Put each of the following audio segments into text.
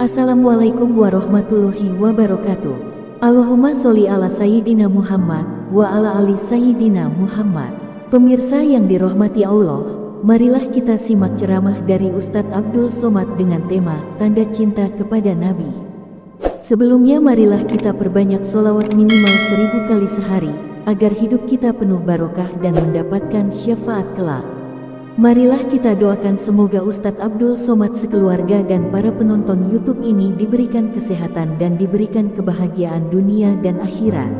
Assalamualaikum warahmatullahi wabarakatuh. Allahumma sholli ala Sayyidina Muhammad wa ala ali Sayyidina Muhammad. Pemirsa yang dirahmati Allah, marilah kita simak ceramah dari Ustadz Abdul Somad dengan tema Tanda Cinta Kepada Nabi. Sebelumnya marilah kita perbanyak sholawat minimal 1000 kali sehari, agar hidup kita penuh barokah dan mendapatkan syafaat kelak. Marilah kita doakan semoga Ustadz Abdul Somad sekeluarga dan para penonton YouTube ini diberikan kesehatan dan diberikan kebahagiaan dunia dan akhirat.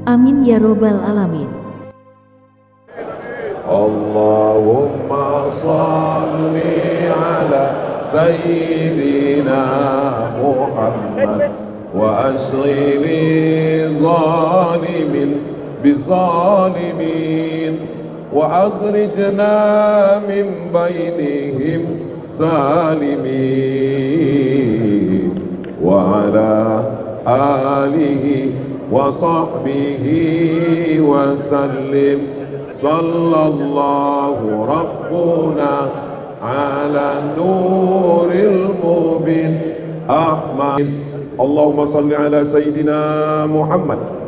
Amin ya robbal alamin. Allahumma salli ala Sayyidina Muhammad wa ashghili zalimin bizalimin وأخرجنا من بينهم سالمين وعلى آله وصحبه وسلم صلى الله ربنا على النور المبين أحمد اللهم صل على سيدنا محمد.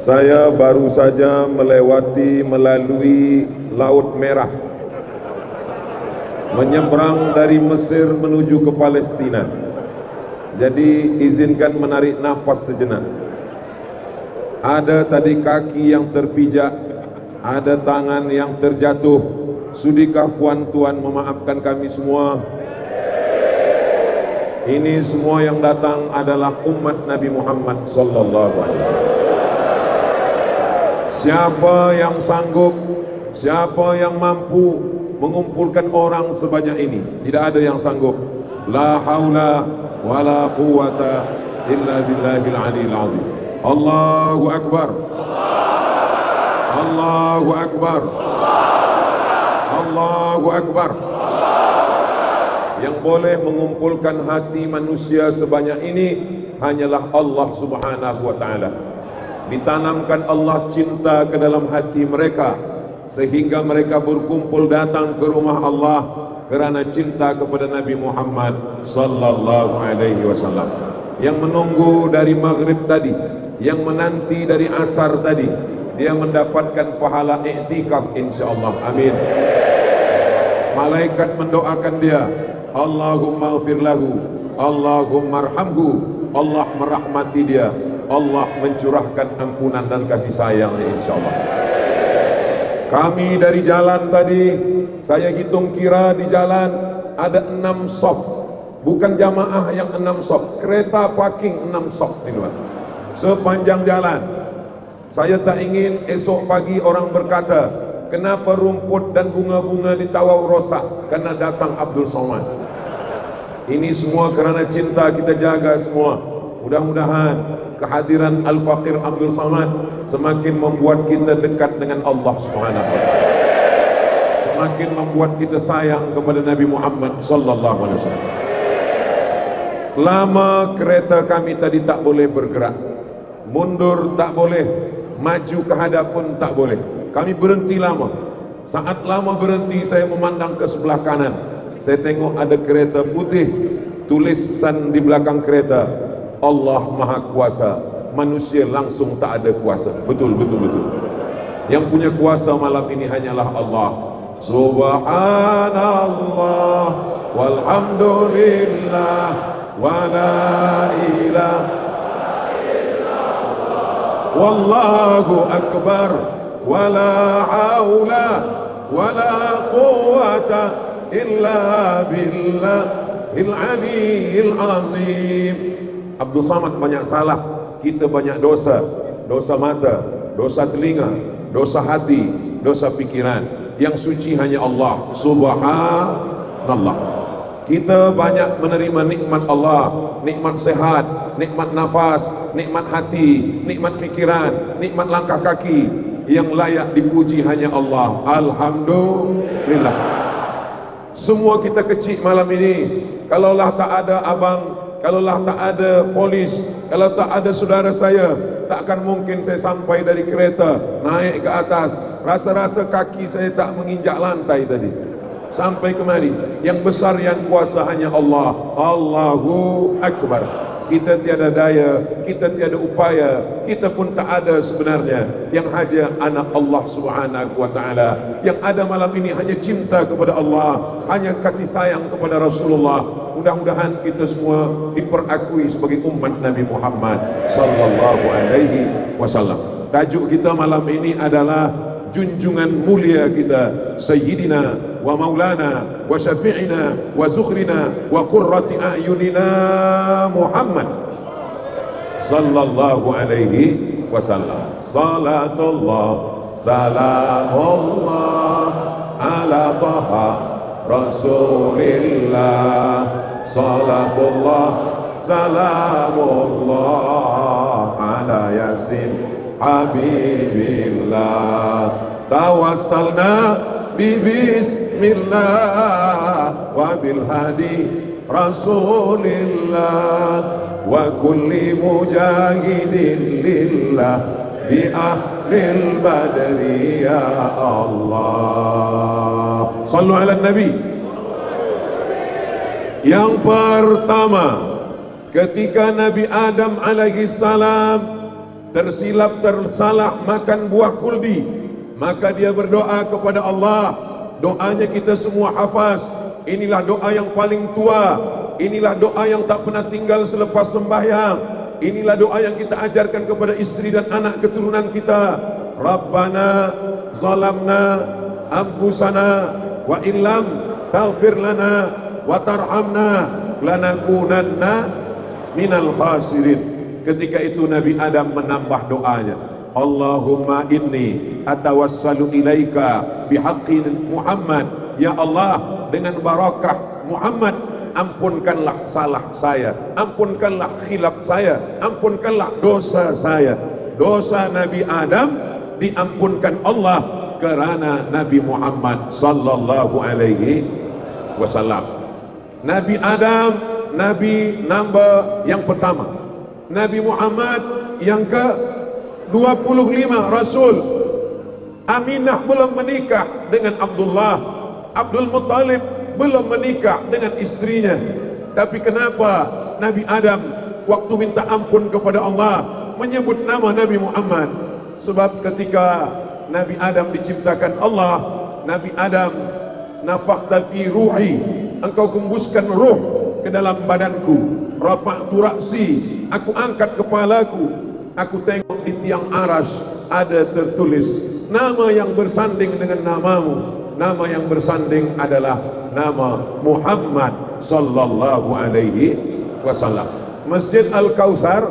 Saya baru saja melalui Laut Merah, menyeberang dari Mesir menuju ke Palestina. Jadi izinkan menarik nafas sejenak. Ada tadi kaki yang terpijak, ada tangan yang terjatuh. Sudikah puan tuan memaafkan kami semua? Ini semua yang datang adalah umat Nabi Muhammad sallallahu alaihi wasallam. Siapa yang sanggup, siapa yang mampu mengumpulkan orang sebanyak ini? Tidak ada yang sanggup. La haula wa la quwata illa billahil aliyil azim. Allahu akbar. Allahu akbar. Allahu akbar. Yang boleh mengumpulkan hati manusia sebanyak ini hanyalah Allah Subhanahu wa taala. Ditanamkan Allah cinta ke dalam hati mereka sehingga mereka berkumpul datang ke rumah Allah kerana cinta kepada Nabi Muhammad sallallahu alaihi wasallam. Yang menunggu dari maghrib tadi, yang menanti dari asar tadi, dia mendapatkan pahala i'tikaf insyaallah. Amin. Malaikat mendoakan dia, Allahumma ighfir lahu, Allahumma arhamhu, Allah merahmati dia, Allah mencurahkan ampunan dan kasih sayang insyaallah. Kami dari jalan tadi, saya hitung kira di jalan ada 6 sof, bukan jamaah yang 6 sof, kereta parking 6 sof di luar sepanjang jalan. Saya tak ingin esok pagi orang berkata, kenapa rumput dan bunga-bunga di Tawau rosak? Karena datang Abdul Somad. Ini semua kerana cinta kita jaga semua. Mudah-mudahan kehadiran Al-Faqir Abdul Somad semakin membuat kita dekat dengan Allah Subhanahu wa taala. Semakin membuat kita sayang kepada Nabi Muhammad sallallahu alaihi wasallam. Lama kereta kami tadi tak boleh bergerak. Mundur tak boleh, maju ke hadap pun tak boleh. Kami berhenti lama. Saat lama berhenti, saya memandang ke sebelah kanan. Saya tengok ada kereta putih, tulisan di belakang kereta, Allah Maha Kuasa, manusia langsung tak ada kuasa. Betul. Yang punya kuasa malam ini hanyalah Allah. Subhanallah walhamdulillah wa la ilaha illallah wallahu akbar wa la haula wa la quwata illa billahil aliyil azim. Abdul Somad banyak salah, kita banyak dosa. Dosa mata, dosa telinga, dosa hati, dosa pikiran. Yang suci hanya Allah Subhanallah. Kita banyak menerima nikmat Allah, nikmat sehat, nikmat nafas, nikmat hati, nikmat fikiran, nikmat langkah kaki. Yang layak dipuji hanya Allah. Alhamdulillah. Semua kita kecil malam ini. Kalaulah tak ada abang, kalaulah tak ada polis, kalau tak ada saudara saya, takkan mungkin saya sampai dari kereta naik ke atas. Rasa-rasa kaki saya tak menginjak lantai tadi. sampai kemari. Yang besar yang kuasa hanya Allah. Allahu Akbar. Kita tiada daya, kita tiada upaya, kita pun tak ada sebenarnya. Yang hanya anak Allah Subhanahu wa ta'ala. Yang ada malam ini hanya cinta kepada Allah, hanya kasih sayang kepada Rasulullah. Mudah-mudahan kita semua diperakui sebagai umat Nabi Muhammad sallallahu alaihi wasallam. Tajuk kita malam ini adalah junjungan mulia kita, Sayyidina wa Maulana wa Syafi'ina wa Zukhrina wa Qurrati A'yunina Muhammad sallallahu alaihi wasallam. Salatullah salamullah ala taha Rasulillah. Salatullah salamullah ala Yasin Habibillah. Tawassalna bi bismillah wa bil hadi Rasulillah wa kulli mujahidin lillah bi ahlil badri ya Allah. Sallu ala Nabi. Yang pertama, ketika Nabi Adam alaihi salam tersilap tersalah makan buah khuldi, maka dia berdoa kepada Allah. Doanya kita semua hafaz. Inilah doa yang paling tua, inilah doa yang tak pernah tinggal selepas sembahyang, inilah doa yang kita ajarkan kepada istri dan anak keturunan kita. Rabbana zalamna anfusana wa illam taghfir lana wa tarhamna lanakunanna minal khasirin. Ketika itu Nabi Adam menambah doanya, Allahumma inni atawassalu ilaika bihaqqi Muhammad. Ya Allah, dengan barakah Muhammad, ampunkanlah salah saya, ampunkanlah khilaf saya, ampunkanlah dosa saya. Dosa Nabi Adam diampunkan Allah kerana Nabi Muhammad sallallahu alaihi wasallam. Nabi Adam, Nabi number yang pertama. Nabi Muhammad yang ke-25 Rasul. Aminah belum menikah dengan Abdullah, Abdul Muttalib belum menikah dengan istrinya. Tapi kenapa Nabi Adam waktu minta ampun kepada Allah menyebut nama Nabi Muhammad? Sebab ketika Nabi Adam diciptakan Allah, Nabi Adam, nafakhta fi ruhi, engkau kembuskan ruh ke dalam badanku. Rafa'tu ra'si, aku angkat kepalaku, aku tengok di tiang aras ada tertulis nama yang bersanding dengan namamu. Nama yang bersanding adalah nama Muhammad sallallahu alaihi wasallam. Masjid Al-Kautsar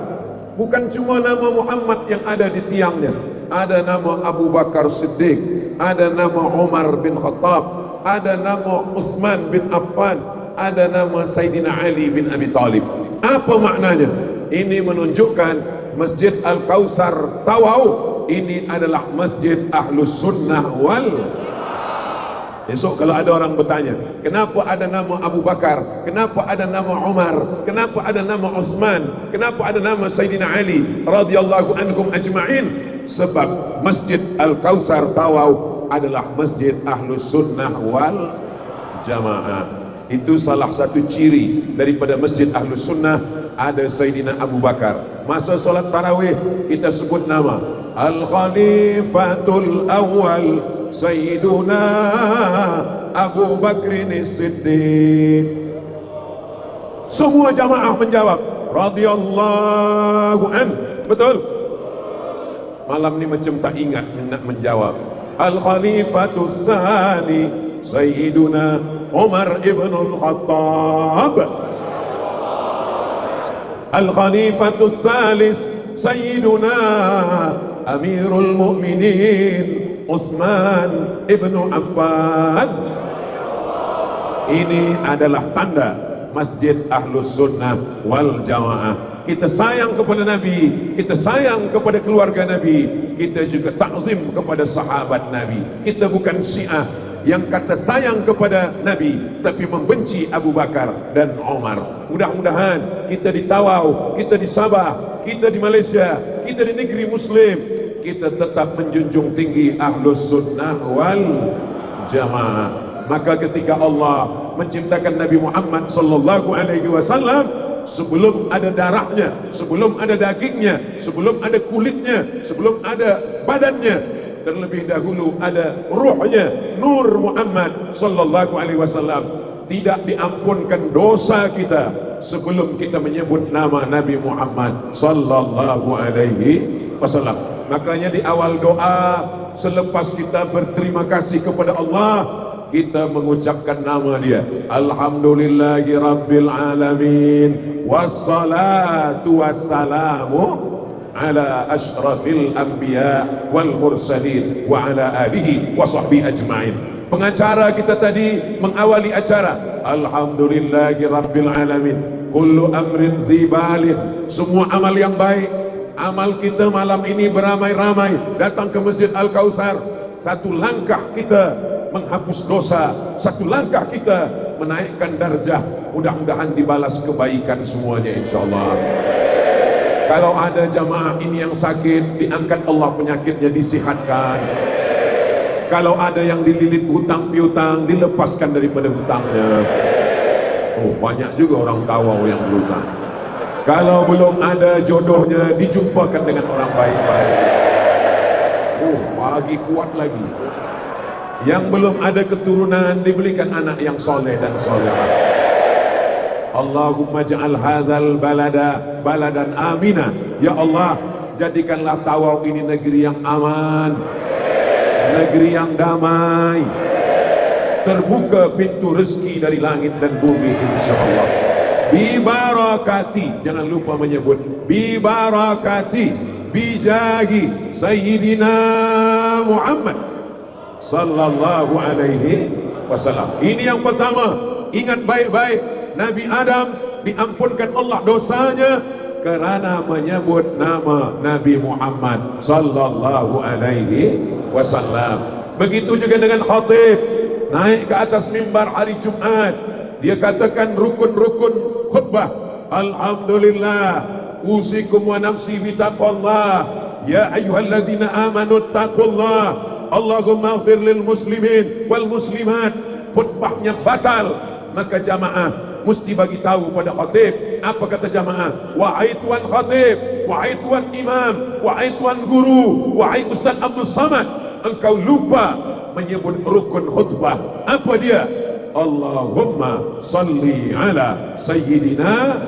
bukan cuma nama Muhammad yang ada di tiangnya, ada nama Abu Bakar Siddiq, ada nama Umar bin Khattab, ada nama Utsman bin Affan, ada nama Sayyidina Ali bin Abi Talib. Apa maknanya? Ini menunjukkan Masjid Al-Kautsar Tawau ini adalah Masjid Ahlus Sunnah wal. Besok kalau ada orang bertanya, kenapa ada nama Abu Bakar, kenapa ada nama Umar, kenapa ada nama Utsman, kenapa ada nama Sayyidina Ali radhiyallahu anhum ajma'in? Sebab Masjid Al-Kautsar Tawau adalah Masjid Ahlus Sunnah wal Jamaah. Itu salah satu ciri daripada Masjid Ahlus Sunnah. Ada Sayyidina Abu Bakar. Masa solat tarawih kita sebut nama Al-Khalifatul Awal Sayyiduna Abu Bakrin Siddiq. Semua jamaah menjawab radhiyallahu an. Betul? Malam ni macam tak ingat nak menjawab. Al-Khalifatul Sani Sayyiduna Umar ibn al-Khattab. Al-Khalifatul Salis Sayyiduna Amirul Mu'minin Utsman ibn Affan. Ini adalah tanda Masjid Ahlus Sunnah wal Jamaah. Kita sayang kepada Nabi, kita sayang kepada keluarga Nabi, kita juga takzim kepada sahabat Nabi. Kita bukan Syiah yang kata sayang kepada Nabi tapi membenci Abu Bakar dan Umar. Mudah-mudahan kita di Tawau, kita di Sabah, kita di Malaysia, kita di negeri Muslim, kita tetap menjunjung tinggi Ahlus Sunnah wal Jamaah. Maka ketika Allah menciptakan Nabi Muhammad sallallahu alaihi wasallam, sebelum ada darahnya, sebelum ada dagingnya, sebelum ada kulitnya, sebelum ada badannya, terlebih dahulu ada ruhnya, Nur Muhammad sallallahu alaihi wasallam. Tidak diampunkan dosa kita sebelum kita menyebut nama Nabi Muhammad sallallahu alaihi wasallam. Makanya di awal doa, selepas kita berterima kasih kepada Allah, kita mengucapkan nama dia. Alhamdulillahi Rabbil Alamin, wassalatu wassalamu ala ashrafil anbiya wal mursalin wa ala alihi wa sahbihi ajma'in. Pengacara kita tadi mengawali acara, Alhamdulillahi Rabbil Alamin, kullu amrin zibalin, semua amal yang baik. Amal kita malam ini beramai-ramai datang ke Masjid Al-Kautsar. Satu langkah kita menghapus dosa, satu langkah kita menaikkan darjah. Mudah-mudahan dibalas kebaikan semuanya insyaallah. Kalau ada jamaah ini yang sakit, diangkat Allah penyakitnya, disihatkan. Kalau ada yang dililit hutang piutang, dilepaskan daripada hutangnya. Oh, banyak juga orang Tawau yang berhutang. Kalau belum ada jodohnya, dijumpakan dengan orang baik-baik. Oh, lagi kuat lagi. Yang belum ada keturunan, diberikan anak yang soleh dan solehah. Allahumma ja'al hadzal balada baladan amina. Ya Allah, jadikanlah Tawau ini negeri yang aman, negeri yang damai, terbuka pintu rezeki dari langit dan bumi insyaallah. Bi barakati, jangan lupa menyebut bi barakati bijahi sayyidina Muhammad sallallahu alaihi wasallam. Ini yang pertama, ingat baik-baik, Nabi Adam diampunkan Allah dosanya kerana menyebut nama Nabi Muhammad sallallahu alaihi wasallam. Begitu juga dengan khatib naik ke atas mimbar hari Jumat, dia katakan rukun-rukun khutbah, alhamdulillah usikum wa nafsi bitaqwallah ya ayyuhalladzina amanu taqullah Allahumma ighfir lil muslimin wal muslimat. Khutbahnya batal, maka jamaah mesti bagi tahu pada khatib. Apa kata jamaah? Wahai tuan khatib, wahai tuan imam, wahai tuan guru, wahai Ustaz Abdul Samad, engkau lupa menyebut rukun khutbah. Apa dia? Allahumma salli ala sayyidina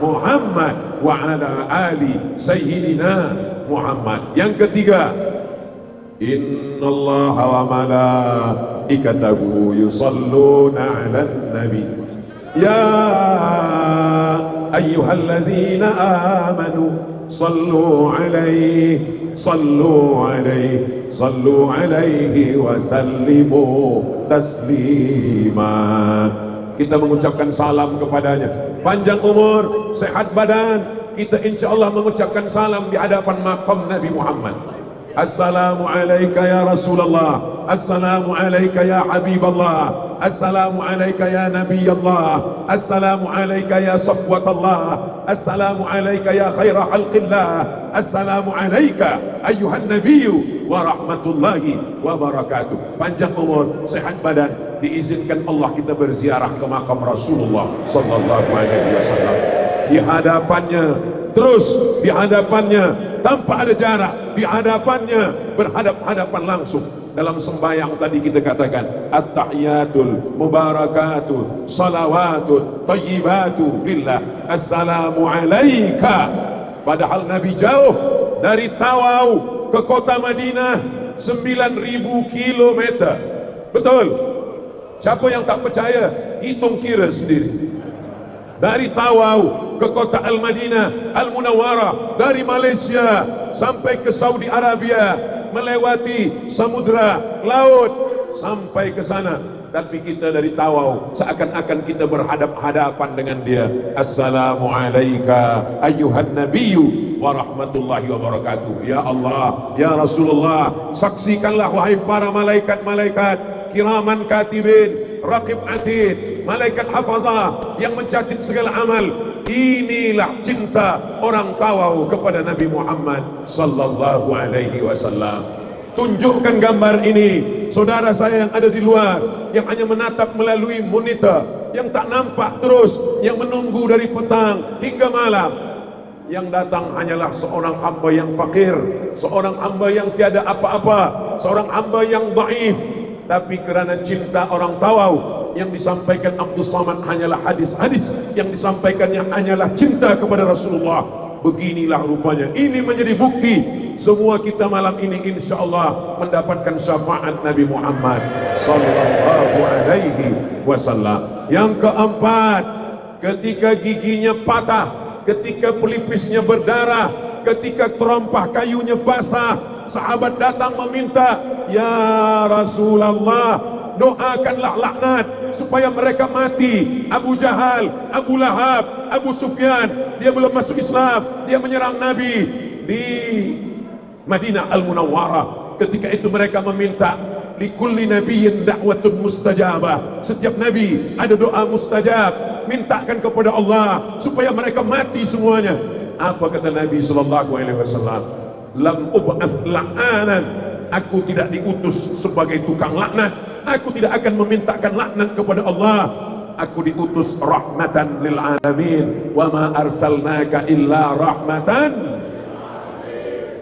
Muhammad wa ala ali sayyidina Muhammad. Yang ketiga, innallaha wa malaikatahu yusalluna 'alan nabi ya ayyuhalladzina amanu sallu 'alaihi sallu 'alaihi sallu 'alaihi wa sallimu taslima. Kita mengucapkan salam kepadanya, panjang umur, sehat badan. Kita insyaallah mengucapkan salam di hadapan maqam Nabi Muhammad. Assalamu alayka ya Rasulullah, assalamu alayka ya Habiballah, assalamu alayka ya Nabiyallah, assalamu alayka ya Safwatallah, assalamu alayka ya khaira khalqillah, assalamu alayka ayyuhan nabiyyu wa rahmatullahi wa barakatuh. Panjang umur, sehat badan, diizinkan Allah kita berziarah ke makam Rasulullah sallallahu alaihi wasallam. Di hadapannya, terus di hadapannya, tanpa ada jarak, di hadapannya berhadap-hadapan langsung. Dalam sembahyang tadi kita katakan at-tahiyatul mubarakatuh salawatut tayyibatu lillah, assalamu alayka. Padahal Nabi jauh dari Tawau ke kota Madinah 9.000 kilometer. Betul? Siapa yang tak percaya, hitung kira sendiri. Dari Tawau ke kota Al-Madinah Al-Munawwarah, dari Malaysia sampai ke Saudi Arabia, melewati samudra, laut, sampai ke sana. Tapi kita dari Tawau seakan-akan kita berhadap-hadapan dengan dia. Assalamu alayka ayyuhan nabiyyu wa rahmatullahi wa barakatuh. Ya Allah, ya Rasulullah, saksikanlah wahai para malaikat-malaikat, kiraman katibin, raqib atid, malaikat hafazah yang mencatat segala amal. Inilah cinta orang Tawau kepada Nabi Muhammad sallallahu alaihi wasallam. tunjukkan gambar ini. Saudara saya yang ada di luar, yang hanya menatap melalui monitor, yang tak nampak terus, yang menunggu dari petang hingga malam. Yang datang hanyalah seorang hamba yang fakir, seorang hamba yang tiada apa-apa, seorang hamba yang dhaif. Tapi kerana cinta orang tawau, yang disampaikan Abdul Samad hanyalah hadis-hadis, yang disampaikannya hanyalah cinta kepada Rasulullah. Beginilah rupanya. Ini menjadi bukti semua kita malam ini insyaallah mendapatkan syafaat Nabi Muhammad sallallahu alaihi wasallam. Yang keempat, ketika giginya patah, ketika pelipisnya berdarah, ketika terompah kayunya basah, sahabat datang meminta, "Ya Rasulullah, doakanlah laknat supaya mereka mati. Abu Jahal, Abu Lahab, Abu Sufyan, dia belum masuk Islam, dia menyerang Nabi di Madinah Al-Munawwarah." Ketika itu mereka meminta, likulli nabiyyin da'watun mustajabah, setiap nabi ada doa mustajab, mintakan kepada Allah supaya mereka mati semuanya. Apa kata Nabi sallallahu alaihi wasallam? Lam ub'ats la'anan, aku tidak diutus sebagai tukang laknat, aku tidak akan memintakan laknat kepada Allah, aku diutus rahmatan lil alamin, wa ma arsalnaka illa rahmatan.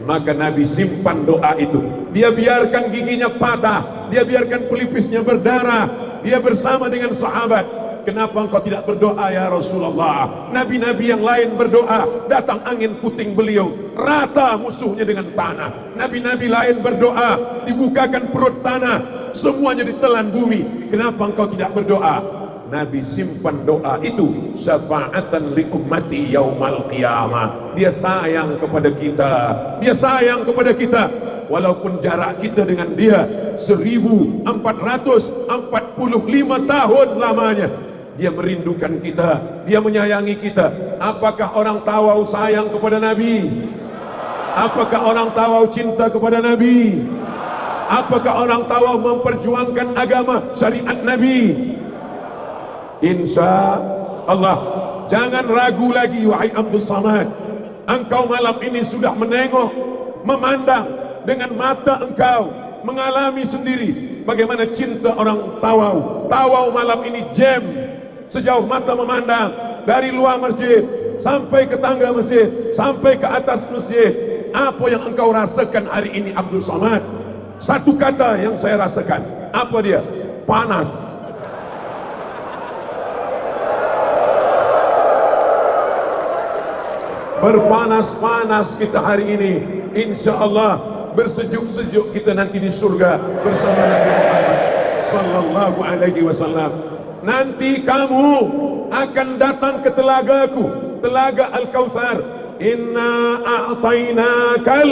Maka Nabi simpan doa itu. Dia biarkan giginya patah, dia biarkan pelipisnya berdarah, dia bersama dengan sahabat. Kenapa engkau tidak berdoa ya Rasulullah? Nabi-nabi yang lain berdoa, datang angin puting beliung, rata musuhnya dengan tanah. Nabi-nabi lain berdoa, dibukakan perut tanah, semuanya ditelan bumi. Kenapa engkau tidak berdoa? Nabi simpan doa itu, syafaatan li ummati yaumal qiyamah. Dia sayang kepada kita, dia sayang kepada kita. Walaupun jarak kita dengan dia 1445 tahun lamanya, dia merindukan kita, dia menyayangi kita. Apakah orang Tawau sayang kepada Nabi? Apakah orang Tawau cinta kepada Nabi? Apakah orang Tawau memperjuangkan agama syariat Nabi? Insya Allah. Jangan ragu lagi wahai Abdul Samad. Engkau malam ini sudah menengok, memandang dengan mata engkau, mengalami sendiri bagaimana cinta orang Tawau. Tawau malam ini jam sejauh mata memandang, dari luar masjid sampai ke tangga masjid, sampai ke atas masjid. Apa yang engkau rasakan hari ini Abdul Samad? Satu kata yang saya rasakan, apa dia? Panas. Berpanas-panas kita hari ini, insya Allah bersejuk-sejuk kita nanti di surga bersama Nabi Muhammad sallallahu alaihi wasallam. Nanti kamu akan datang ke telagaku, telaga Al-Kautsar. Inna a'tainakal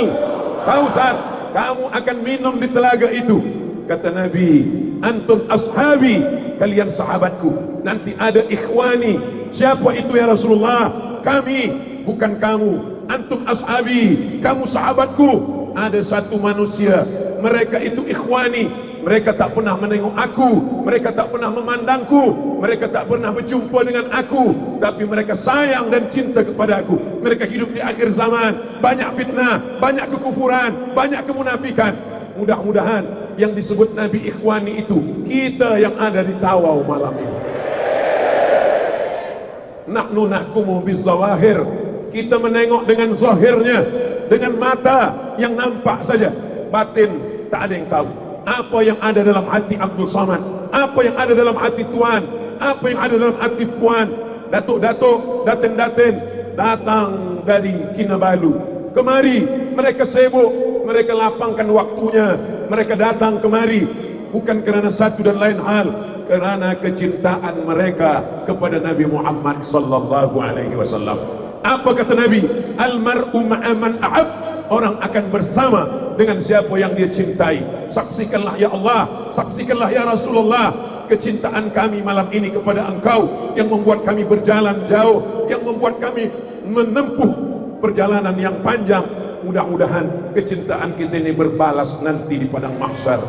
Kautsar. Kamu akan minum di telaga itu. Kata Nabi, antum ashabi, kalian sahabatku. Nanti ada ikhwani. Siapa itu ya Rasulullah? Kami, bukan kamu. Antum ashabi, kamu sahabatku. Ada satu manusia, mereka itu ikhwani. Mereka tak pernah menengok aku, mereka tak pernah memandangku, mereka tak pernah berjumpa dengan aku, tapi mereka sayang dan cinta kepada aku. Mereka hidup di akhir zaman, banyak fitnah, banyak kekufuran, banyak kemunafikan. Mudah-mudahan yang disebut Nabi ikhwani itu kita yang ada di Tawau malam ini. Nahnu nahkumu bizzawahir, kita menengok dengan zahirnya, dengan mata yang nampak saja. Batin tak ada yang tahu. Apa yang ada dalam hati Abdul Samad, apa yang ada dalam hati Tuan, apa yang ada dalam hati Puan, datuk-datuk, datin-datin datang dari Kinabalu kemari. Mereka sibuk, mereka lapangkan waktunya, mereka datang kemari bukan kerana satu dan lain hal, kerana kecintaan mereka kepada Nabi Muhammad sallallahu alaihi wasallam. Apa kata Nabi? Al-mar'u ma'a man ahab. Orang akan bersama dengan siapa yang dia cintai. Saksikanlah ya Allah, saksikanlah ya Rasulullah kecintaan kami malam ini kepada engkau, yang membuat kami berjalan jauh, yang membuat kami menempuh perjalanan yang panjang. Mudah-mudahan kecintaan kita ini berbalas nanti di padang mahsyar.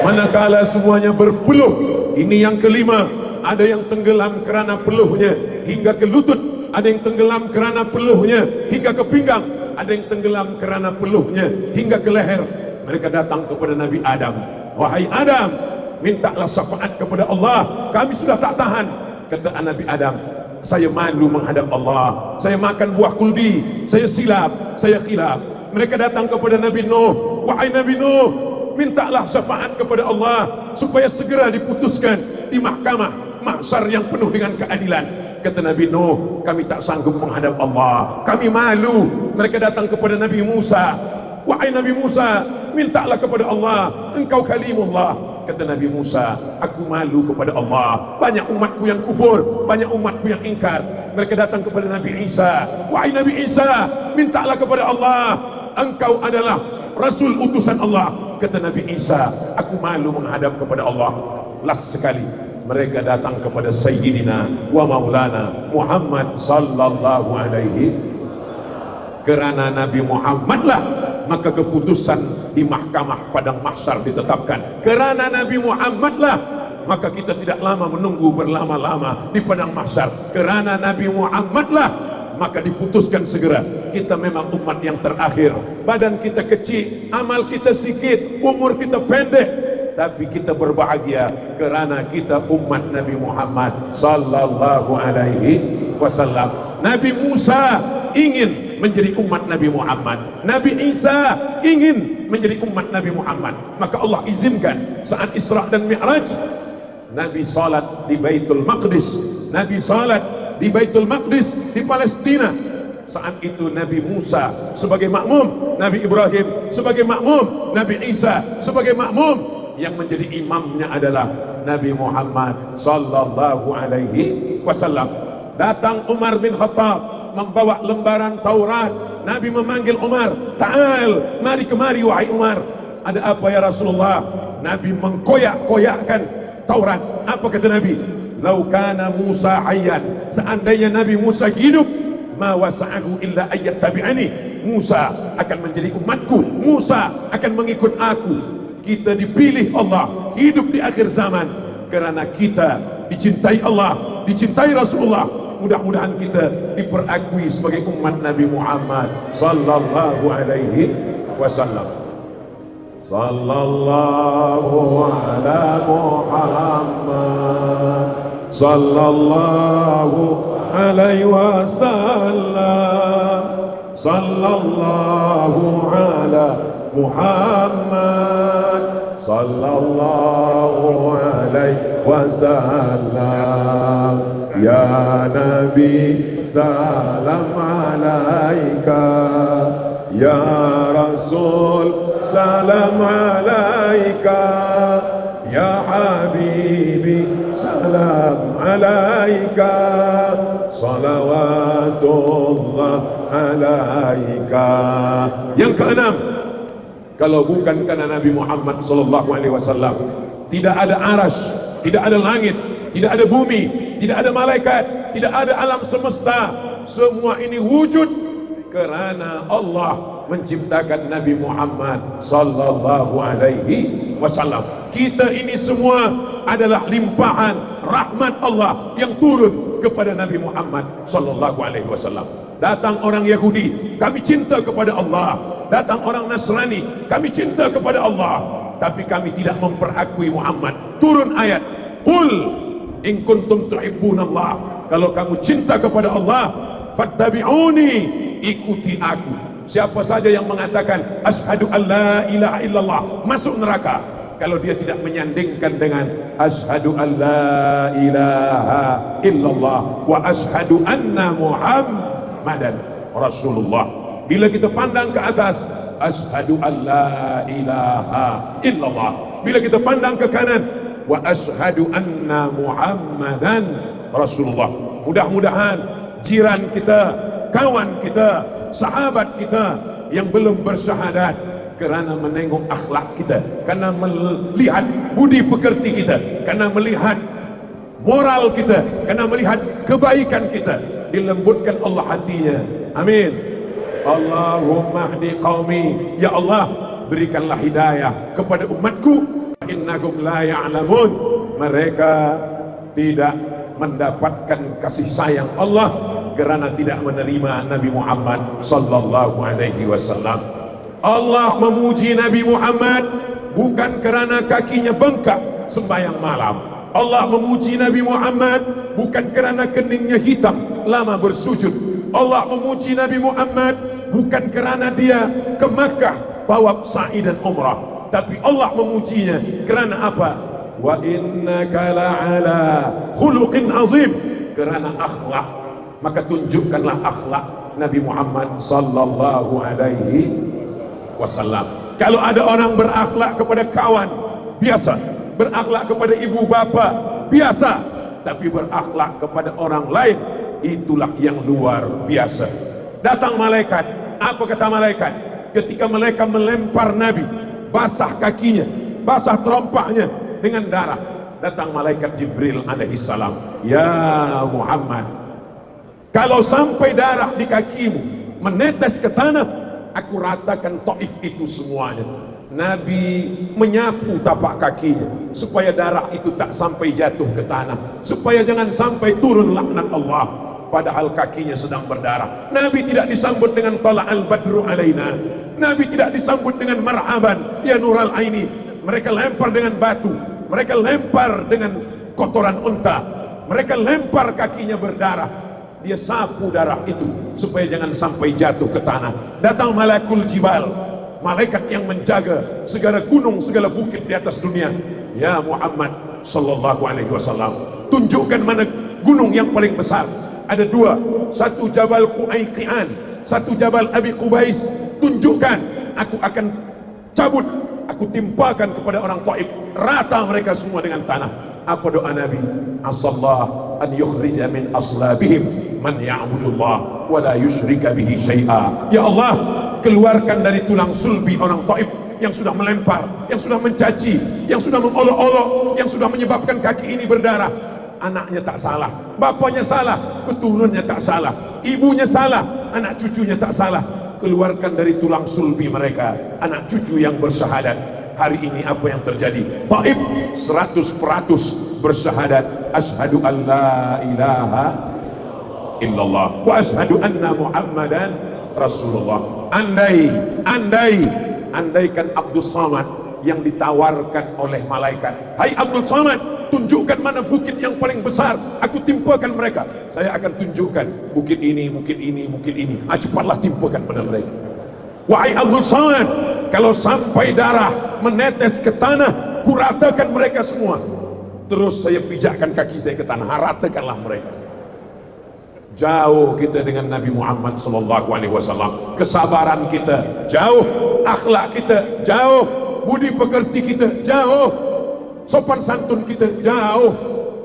Manakala semuanya berpeluh. Ini yang kelima. Ada yang tenggelam kerana peluhnya hingga ke lutut, ada yang tenggelam kerana peluhnya hingga ke pinggang, ada yang tenggelam kerana peluhnya hingga ke leher. Mereka datang kepada Nabi Adam. Wahai Adam, mintalah syafaat kepada Allah, kami sudah tak tahan. Kata Nabi Adam, saya malu menghadap Allah, saya makan buah kuldi, saya silap, saya khilaf. Mereka datang kepada Nabi Nuh. Wahai Nabi Nuh, mintalah syafaat kepada Allah supaya segera diputuskan di mahkamah mahsyar yang penuh dengan keadilan. Kata Nabi Nuh, kami tak sanggup menghadap Allah, kami malu. Mereka datang kepada Nabi Musa. Wahai Nabi Musa, mintalah kepada Allah, engkau kalimullah. Kata Nabi Musa, aku malu kepada Allah, banyak umatku yang kufur, banyak umatku yang ingkar. Mereka datang kepada Nabi Isa. Wahai Nabi Isa, mintalah kepada Allah, engkau adalah Rasul utusan Allah. Kata Nabi Isa, aku malu menghadap kepada Allah. Last sekali, mereka datang kepada Sayyidina wa Maulana Muhammad sallallahu alaihi. Kerana Nabi Muhammad lah maka keputusan di mahkamah padang mahsyar ditetapkan. Kerana Nabi Muhammad lah maka kita tidak lama menunggu berlama-lama di padang mahsyar. Kerana Nabi Muhammad lah maka diputuskan segera. Kita memang umat yang terakhir, badan kita kecil, amal kita sikit, umur kita pendek, tapi kita berbahagia kerana kita umat Nabi Muhammad sallallahu alaihi wasallam. Nabi Musa ingin menjadi umat Nabi Muhammad, Nabi Isa ingin menjadi umat Nabi Muhammad. Maka Allah izinkan saat Isra dan Mi'raj, Nabi salat di Baitul Maqdis, Nabi salat di Baitul Maqdis di Palestina. Saat itu Nabi Musa sebagai makmum, Nabi Ibrahim sebagai makmum, Nabi Isa sebagai makmum. Yang menjadi imamnya adalah Nabi Muhammad sallallahu alaihi wasallam. Datang Umar bin Khattab membawa lembaran Taurat. Nabi memanggil Umar, "Ta'al, mari kemari wahai Umar." Ada apa ya Rasulullah? Nabi mengkoyak-koyakkan Taurat. Apa kata Nabi? "Lau kana Musa hayyan." Seandainya Nabi Musa hidup, ma wasa'ahu illa ayyat tabi'ani. Musa akan menjadi umatku, Musa akan mengikut aku. Kita dipilih Allah hidup di akhir zaman kerana kita dicintai Allah, dicintai Rasulullah. Mudah-mudahan kita diperakui sebagai umat Nabi Muhammad sallallahu alaihi wasallam. Sallallahu ala Muhammad sallallahu alaihi wasallam. Sallallahu ala Muhammad sallallahu alaihi wasallam. Ya Nabi salam alaika, ya Rasul salam alaika, ya Habibi salam alaika, salawatullah alaika. Yang keenam, kalau bukan karena Nabi Muhammad sallallahu alaihi wasallam, tidak ada arsy, tidak ada langit, tidak ada bumi, tidak ada malaikat, tidak ada alam semesta. Semua ini wujud kerana Allah menciptakan Nabi Muhammad sallallahu alaihi wasallam. Kita ini semua adalah limpahan rahmat Allah yang turun kepada Nabi Muhammad sallallahu alaihi wasallam. Datang orang Yahudi, kami cinta kepada Allah. Datang orang Nasrani, kami cinta kepada Allah. Tapi kami tidak memperakui Muhammad. Turun ayat, qul in kuntum tuhibbunallah, kalau kamu cinta kepada Allah, fattabi'uni, ikuti aku. Siapa saja yang mengatakan asyhadu an la ilaha illallah masuk neraka kalau dia tidak menyandingkan dengan asyhadu an la ilaha illallah wa asyhadu anna Muhammadan Rasulullah. Bila kita pandang ke atas, asyhadu an la ilaha illallah. Bila kita pandang ke kanan, wa asyhadu anna Muhammadan Rasulullah. Mudah-mudahan jiran kita, kawan kita, sahabat kita yang belum bersyahadat, kerana menengok akhlak kita, kerana melihat budi pekerti kita, kerana melihat moral kita, kerana melihat kebaikan kita, dilembutkan Allah hatinya. Amin. Allahumma hdi qaumi, ya Allah berikanlah hidayah kepada umatku. Innahum la ya'lamun, mereka tidak mendapatkan kasih sayang Allah kerana tidak menerima Nabi Muhammad sallallahu alaihi wasallam. Allah memuji Nabi Muhammad bukan kerana kakinya bengkak sembahyang malam. Allah memuji Nabi Muhammad bukan kerana keningnya hitam lama bersujud. Allah memuji Nabi Muhammad bukan kerana dia ke Makkah bawa sa'i dan umrah, tapi Allah memujinya kerana apa? Wa innaka la'ala khuluqin azim, kerana akhlak. Maka tunjukkanlah akhlak Nabi Muhammad sallallahu alaihi wasallam. Kalau ada orang berakhlak kepada kawan, biasa. Berakhlak kepada ibu bapa, biasa. Tapi berakhlak kepada orang lain, itulah yang luar biasa. Datang malaikat, apa kata malaikat? Ketika malaikat melempar Nabi, basah kakinya, basah terompahnya dengan darah. Datang malaikat Jibril alaihi salam, ya Muhammad, kalau sampai darah di kakimu menetes ke tanah, aku ratakan Taif itu semuanya. Nabi menyapu tapak kakinya supaya darah itu tak sampai jatuh ke tanah, supaya jangan sampai turun laknat Allah. Padahal kakinya sedang berdarah. Nabi tidak disambut dengan tala'al badru alaina. Nabi tidak disambut dengan marhaban ya nural aini. Mereka lempar dengan batu, mereka lempar dengan kotoran unta, mereka lempar kakinya berdarah. Dia sapu darah itu supaya jangan sampai jatuh ke tanah. Datang malakul jibal, malaikat yang menjaga segala gunung, segala bukit di atas dunia. Ya Muhammad sallallahu alaihi wasallam, tunjukkan mana gunung yang paling besar. Ada dua, satu Jabal Qu'aiqian, satu Jabal Abi Qubais. Tunjukkan, aku akan cabut, aku timpakan kepada orang Taif, rata mereka semua dengan tanah. Apa doa Nabi? Asallah an yukhrija min aslabihim man ya'budullah wa la yusyrika bihi syai'a. Ya Allah, keluarkan dari tulang sulbi orang Taif yang sudah melempar, yang sudah mencaci, yang sudah mengolok-olok, yang sudah menyebabkan kaki ini berdarah. Anaknya tak salah, bapaknya salah, keturunannya tak salah, ibunya salah, anak cucunya tak salah. Keluarkan dari tulang sulbi mereka anak cucu yang bersyahadat. Hari ini apa yang terjadi? Taif 100% bersyahadat, asyhadu an la ilaha illallah wa asyhadu anna Muhammadan Rasulullah. Andaikan Abdul Samad yang ditawarkan oleh malaikat, hai Abdul Samad, tunjukkan mana bukit yang paling besar, aku timpakan mereka. Saya akan tunjukkan bukit ini, bukit ini, bukit ini. Cepatlah timpakan pada mereka. Wahai Abdul Samad, kalau sampai darah menetes ke tanah, kuratakan mereka semua. Terus saya pijakkan kaki saya ke tanah, ratakanlah mereka. Jauh kita dengan Nabi Muhammad sallallahu alaihi wasallam. Kesabaran kita jauh, akhlak kita jauh, budi pekerti kita jauh, sopan santun kita jauh.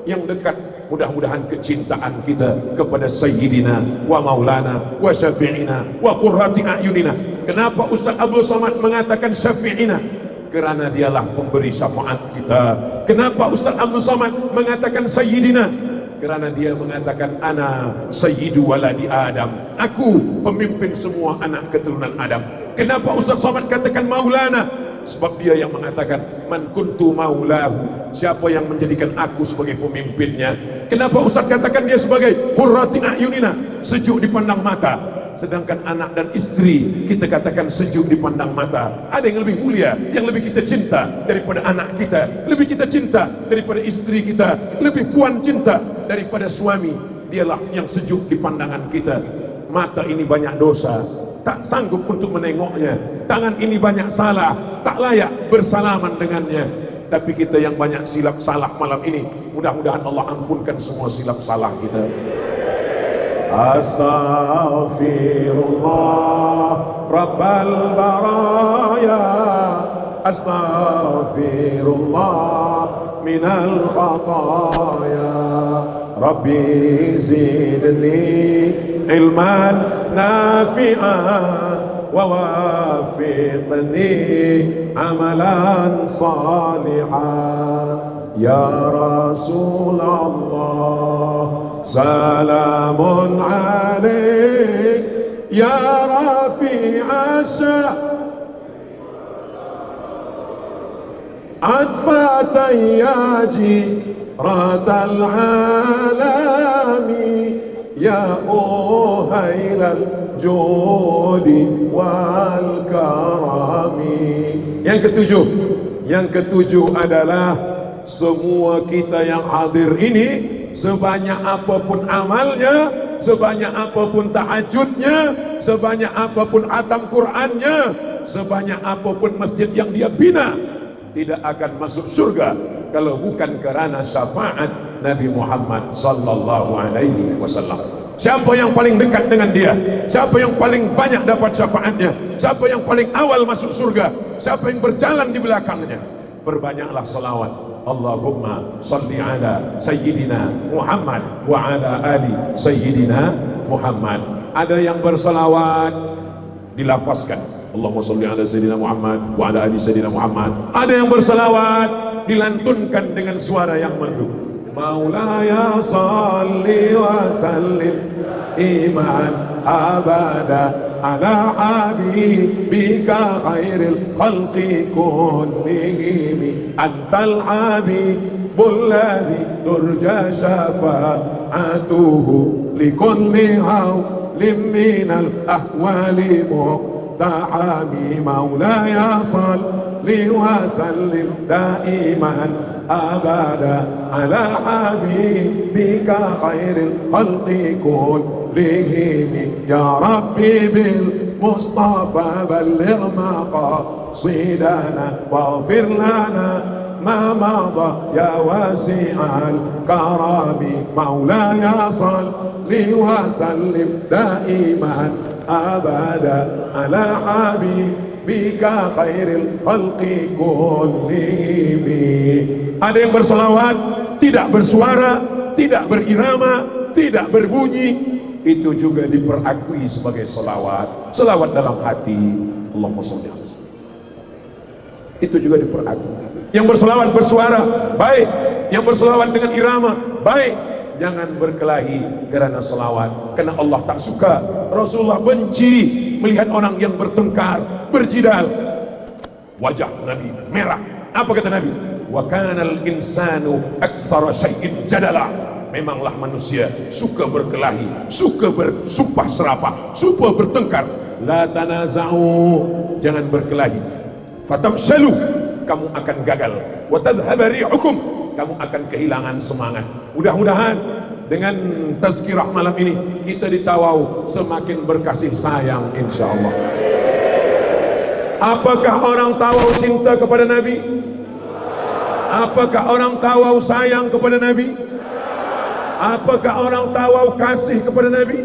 Yang dekat mudah-mudahan kecintaan kita kepada Sayyidina wa Maulana wa Syafi'ina wa Qurrati A'yunina. Kenapa Ustaz Abdul Samad mengatakan Syafi'ina? Kerana dialah pemberi syafaat kita. Kenapa Ustaz Abdul Samad mengatakan Sayyidina? Kerana dia mengatakan ana sayyidu waladi Adam, aku pemimpin semua anak keturunan Adam. Kenapa Ustaz Samad katakan Maulana? Sebab dia yang mengatakan man kuntu maulahu, siapa yang menjadikan aku sebagai pemimpinnya. Kenapa Ustaz katakan dia sebagai qurrati a'yunina, sejuk dipandang mata. Sedangkan anak dan istri kita katakan sejuk dipandang mata. Ada yang lebih mulia, yang lebih kita cinta daripada anak kita, lebih kita cinta daripada istri kita, lebih puan cinta daripada suami. Dialah yang sejuk di pandangan kita. Mata ini banyak dosa, tak sanggup untuk menengoknya. Tangan ini banyak salah, tak layak bersalaman dengannya. Tapi kita yang banyak silap salah malam ini, mudah-mudahan Allah ampunkan semua silap salah kita. Astaghfirullah Rabbal baraya, astaghfirullah minal khataya. Rabbi zidni ilman nafi'an wa wafiqni amalan salihan. Ya Rasulullah salamun alaik, ya rafi'a adfatan ya jiratal alami, ya uhailan judi wal karami. Yang ketujuh adalah semua kita yang hadir ini, sebanyak apapun amalnya, sebanyak apapun tahajudnya, sebanyak apapun khatam Qur'annya, sebanyak apapun masjid yang dia bina, tidak akan masuk surga kalau bukan karena syafaat Nabi Muhammad sallallahu alaihi wasallam. Siapa yang paling dekat dengan dia? Siapa yang paling banyak dapat syafaatnya? Siapa yang paling awal masuk surga? Siapa yang berjalan di belakangnya? Berbanyaklah salawat. Allahumma salli ala Sayyidina Muhammad wa ala ali Sayyidina Muhammad. Ada yang bersalawat dilafazkan, Allahumma salli ala Sayyidina Muhammad wa ala ali Sayyidina Muhammad. Ada yang bersalawat dilantunkan dengan suara yang merdu, Maulaya salli wa sallim iman abada ala habibika khairil khalqi kullihim antal habibul ladzi turja syafa'atuhu likulli hawlim minal ahwali muqtahami maulaya salli wa sallim daiman abada ala habibika khairil khalqi kullihim ya rabbi bil mustafa balligh maqasidana waghfir lana ma madha ya wasi'al karami maulaya salli wa sallim daiman abada ala habibika khairil khalqi kullihim. Ada yang berselawat tidak bersuara, tidak berirama, tidak berbunyi, itu juga diperakui sebagai selawat. Selawat dalam hati, Allahumma sholli alaihi wasallam, itu juga diperakui. Yang berselawat bersuara, baik. Yang berselawat dengan irama, baik. Jangan berkelahi karena selawat, karena Allah tak suka. Rasulullah benci melihat orang yang bertengkar, berjidal. Wajah Nabi merah. Apa kata Nabi? Wa kanal insanu aktsara syai'in jadala. Memanglah manusia suka berkelahi, suka bersumpah serapah, suka bertengkar. La tanaza'u, jangan berkelahi. Fatamshalu, kamu akan gagal. Wa tadhhaba rihukum, kamu akan kehilangan semangat. Mudah-mudahan dengan tazkirah malam ini kita ditawau semakin berkasih sayang insyaallah. Apakah orang tawau cinta kepada Nabi? Apakah orang tawau sayang kepada Nabi? Apakah orang tawau kasih kepada Nabi?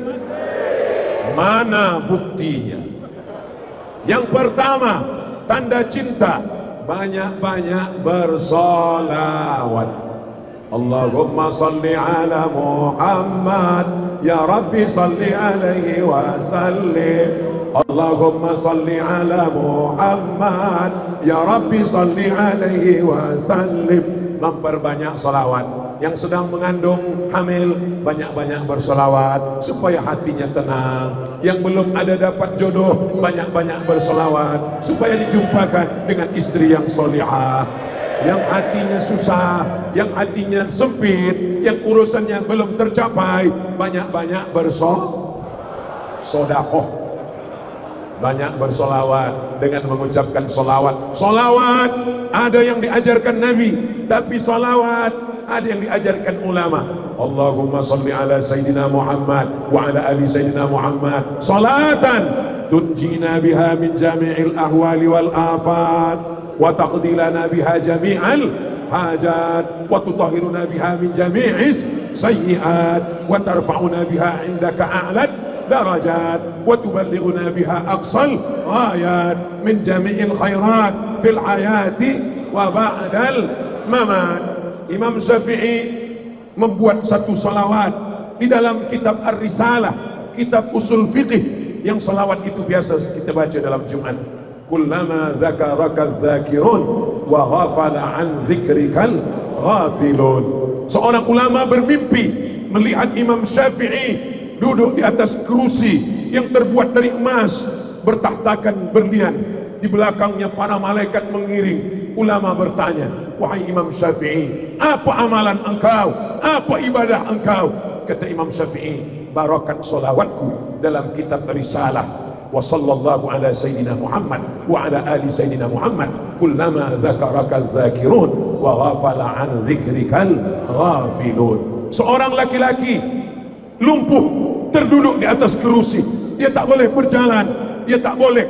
Mana buktinya? Yang pertama, tanda cinta, banyak-banyak bersolawat. Allahumma salli ala Muhammad, ya Rabbi salli alaihi wa sallim. Allahumma salli ala Muhammad, ya Rabbi salli alaihi wa sallim. Memperbanyak salawat. Yang sedang mengandung hamil, banyak-banyak bersolawat supaya hatinya tenang. Yang belum ada dapat jodoh, banyak-banyak bersolawat supaya dijumpakan dengan istri yang solihah. Yang hatinya susah, yang hatinya sempit, yang urusannya belum tercapai, banyak-banyak bersodakoh. Banyak bersolawat dengan mengucapkan solawat. Solawat ada yang diajarkan Nabi, tapi solawat ada yang diajarkan ulama. Allahumma salli ala Sayyidina Muhammad wa ala ali Sayyidina Muhammad salatan tunjina biha min jami'il ahwali wal afat wa taqdi lana biha jami'al hajat wa tutahhiruna biha min jami'is sayyi'at wa tarfa'una biha indaka a'lad درجات وتبلغنا بها أقصى الغايات من جميع الخيرات في الحياة وبعد الممات. Imam Syafi'i membuat satu salawat di dalam kitab Ar-Risalah, kitab usul fiqih, yang salawat itu biasa kita baca dalam Jumat. Kullama dzakaraka dzakirun wa ghafala an dzikrikal ghafilun. Seorang ulama bermimpi melihat Imam Syafi'i duduk di atas kerusi yang terbuat dari emas, bertahtakan berlian, di belakangnya para malaikat mengiring. Ulama bertanya, wahai Imam Syafi'i, apa amalan engkau? Apa ibadah engkau? Kata Imam Syafi'i, barakat solawatku dalam kitab Risalah. Wa sallallahu ala sayyidina Muhammad wa ala ali sayyidina Muhammad kullama dzakaraka dzakirun wa ghafala an dzikrikal ghafilun. Seorang laki-laki lumpuh terduduk di atas kerusi, dia tak boleh berjalan, dia tak boleh